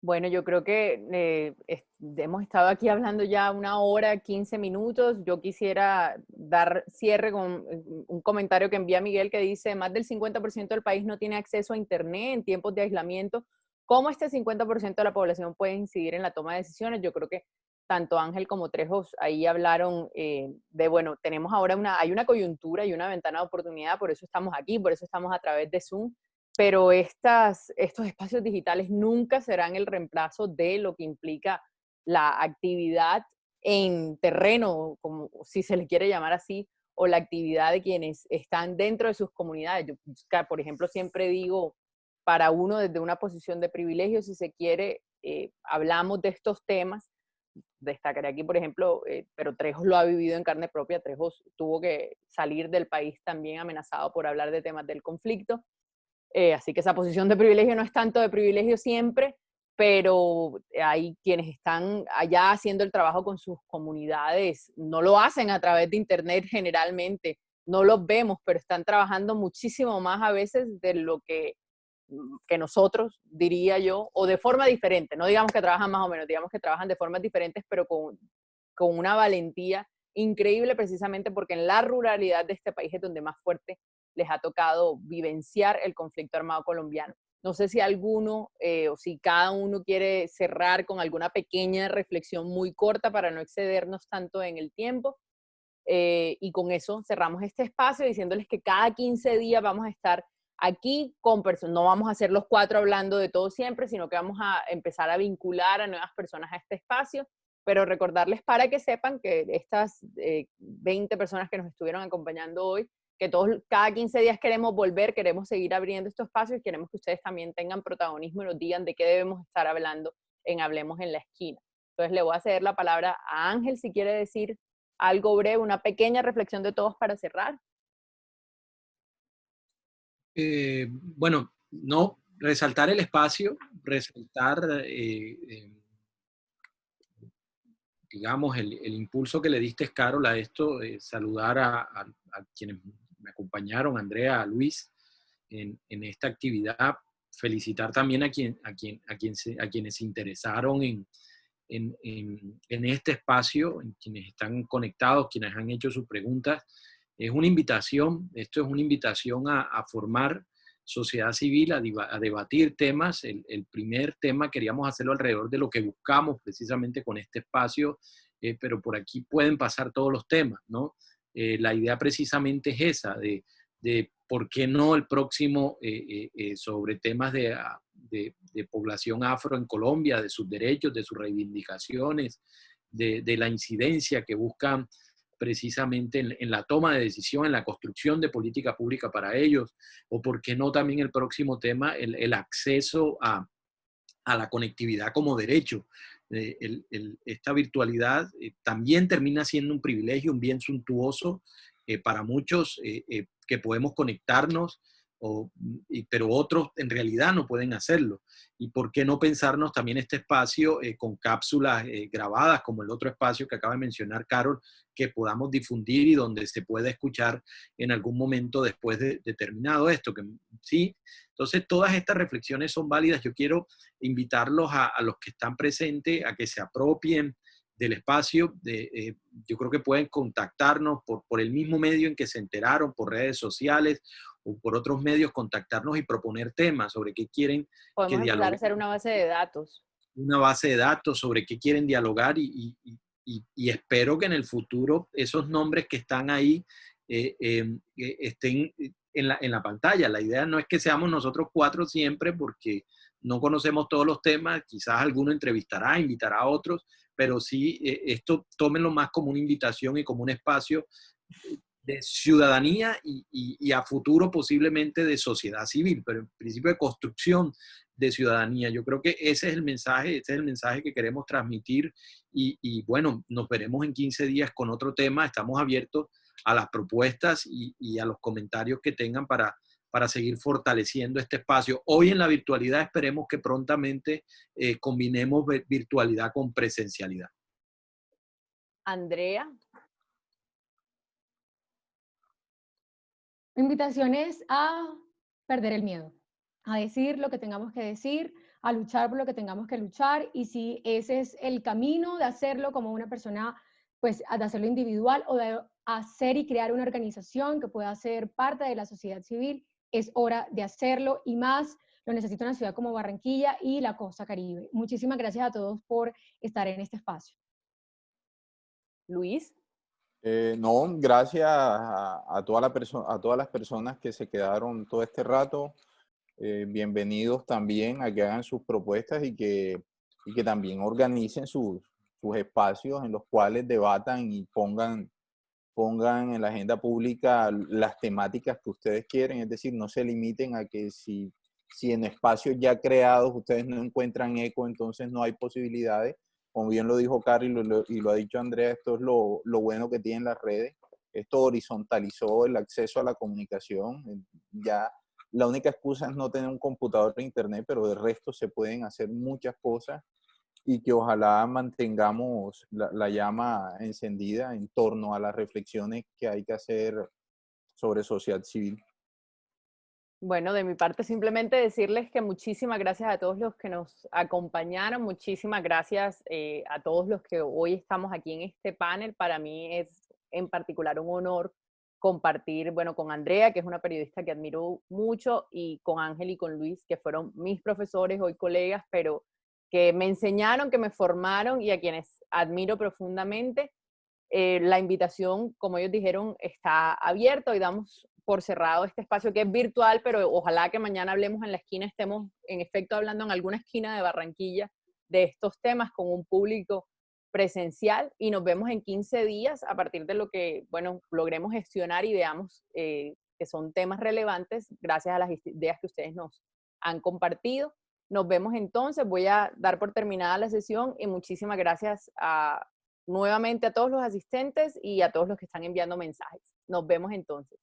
Bueno, yo creo que hemos estado aquí hablando ya 1 hora, 15 minutos. Yo quisiera dar cierre con un comentario que envía Miguel que dice, más del 50% del país no tiene acceso a Internet en tiempos de aislamiento. ¿Cómo este 50% de la población puede incidir en la toma de decisiones? Yo creo que tanto Ángel como Trejos ahí hablaron bueno, tenemos ahora hay una coyuntura y una ventana de oportunidad, por eso estamos aquí, por eso estamos a través de Zoom. Pero estos espacios digitales nunca serán el reemplazo de lo que implica la actividad en terreno, como si se le quiere llamar así, o la actividad de quienes están dentro de sus comunidades. Yo, por ejemplo, siempre digo, para uno desde una posición de privilegio, si se quiere, hablamos de estos temas. Destacaré aquí, por ejemplo, pero Trejos lo ha vivido en carne propia. Trejos tuvo que salir del país también amenazado por hablar de temas del conflicto. Así que esa posición de privilegio no es tanto de privilegio siempre, pero hay quienes están allá haciendo el trabajo con sus comunidades, no lo hacen a través de internet generalmente, no los vemos, pero están trabajando muchísimo más a veces de lo que nosotros, diría yo, o de forma diferente, no digamos que trabajan más o menos, digamos que trabajan de formas diferentes, pero con una valentía increíble, precisamente porque en la ruralidad de este país es donde más fuerte les ha tocado vivenciar el conflicto armado colombiano. No sé si alguno o si cada uno quiere cerrar con alguna pequeña reflexión muy corta para no excedernos tanto en el tiempo. Y con eso cerramos este espacio diciéndoles que cada 15 días vamos a estar aquí con personas, no vamos a ser los 4 hablando de todo siempre, sino que vamos a empezar a vincular a nuevas personas a este espacio, pero recordarles para que sepan que estas 20 personas que nos estuvieron acompañando hoy, que todos, cada 15 días queremos volver, queremos seguir abriendo estos espacios y queremos que ustedes también tengan protagonismo y nos digan de qué debemos estar hablando en Hablemos en la Esquina. Entonces le voy a ceder la palabra a Ángel si quiere decir algo breve, una pequeña reflexión de todos para cerrar. Bueno, no, resaltar el espacio, resaltar, digamos, el impulso que le diste, Carol, a esto, saludar a quienes me acompañaron, Andrea, a Luis, en esta actividad, felicitar también a quienes se interesaron en este espacio, en quienes están conectados, quienes han hecho sus preguntas. Es una invitación, esto es una invitación a formar sociedad civil, a debatir temas. El primer tema queríamos hacerlo alrededor de lo que buscamos precisamente con este espacio, pero por aquí pueden pasar todos los temas, ¿no? La idea precisamente es esa, de por qué no el próximo sobre temas de población afro en Colombia, de sus derechos, de sus reivindicaciones, de la incidencia que buscan precisamente en la toma de decisión, en la construcción de política pública para ellos, o por qué no también el próximo tema, el acceso a la conectividad como derecho. Esta virtualidad también termina siendo un privilegio, un bien suntuoso para muchos que podemos conectarnos, pero otros en realidad no pueden hacerlo. ¿Y por qué no pensarnos también este espacio con cápsulas grabadas, como el otro espacio que acaba de mencionar Carol, que podamos difundir y donde se pueda escuchar en algún momento después de terminado esto? Que, sí, entonces todas estas reflexiones son válidas. Yo quiero invitarlos a los que están presentes a que se apropien del espacio. Yo creo que pueden contactarnos por el mismo medio en que se enteraron, por redes sociales o por otros medios, contactarnos y proponer temas sobre qué quieren Podemos que empezar a dialoguemos. hacer una base de datos. Una base de datos sobre qué quieren dialogar y espero que en el futuro esos nombres que están ahí estén en la pantalla. La idea no es que seamos nosotros 4 siempre porque no conocemos todos los temas, quizás alguno entrevistará, invitará a otros, pero sí esto tómenlo más como una invitación y como un espacio de ciudadanía y a futuro posiblemente de sociedad civil, pero en principio de construcción de ciudadanía. Yo creo que ese es el mensaje que queremos transmitir y bueno, nos veremos en 15 días con otro tema. Estamos abiertos a las propuestas y a los comentarios que tengan para seguir fortaleciendo este espacio. Hoy en la virtualidad esperemos que prontamente combinemos virtualidad con presencialidad. Andrea. Mi invitación es a perder el miedo, a decir lo que tengamos que decir, a luchar por lo que tengamos que luchar, y si ese es el camino de hacerlo como una persona, pues de hacerlo individual o de hacer y crear una organización que pueda ser parte de la sociedad civil, es hora de hacerlo, y más lo necesita una ciudad como Barranquilla y la costa Caribe. Muchísimas gracias a todos por estar en este espacio. Luis. No, gracias a todas las personas que se quedaron todo este rato. Bienvenidos también a que hagan sus propuestas y que también organicen sus espacios en los cuales debatan y pongan en la agenda pública las temáticas que ustedes quieren. Es decir, no se limiten a que si en espacios ya creados ustedes no encuentran eco, entonces no hay posibilidades. Como bien lo dijo Cari y lo ha dicho Andrea, esto es lo bueno que tienen las redes. Esto horizontalizó el acceso a la comunicación. Ya La única excusa es no tener un computador de internet, pero de resto se pueden hacer muchas cosas y que ojalá mantengamos la llama encendida en torno a las reflexiones que hay que hacer sobre sociedad civil. Bueno, de mi parte simplemente decirles que muchísimas gracias a todos los que nos acompañaron, muchísimas gracias a todos los que hoy estamos aquí en este panel. Para mí es en particular un honor compartir, bueno, con Andrea, que es una periodista que admiro mucho, y con Ángel y con Luis, que fueron mis profesores, hoy colegas, pero que me enseñaron, que me formaron y a quienes admiro profundamente. La invitación, como ellos dijeron, está abierta y damos por cerrado este espacio que es virtual, pero ojalá que mañana hablemos en la esquina, estemos en efecto hablando en alguna esquina de Barranquilla de estos temas con un público presencial, y nos vemos en 15 días a partir de lo que, bueno, logremos gestionar y veamos que son temas relevantes gracias a las ideas que ustedes nos han compartido. Nos vemos entonces, voy a dar por terminada la sesión y muchísimas gracias nuevamente a todos los asistentes y a todos los que están enviando mensajes. Nos vemos entonces.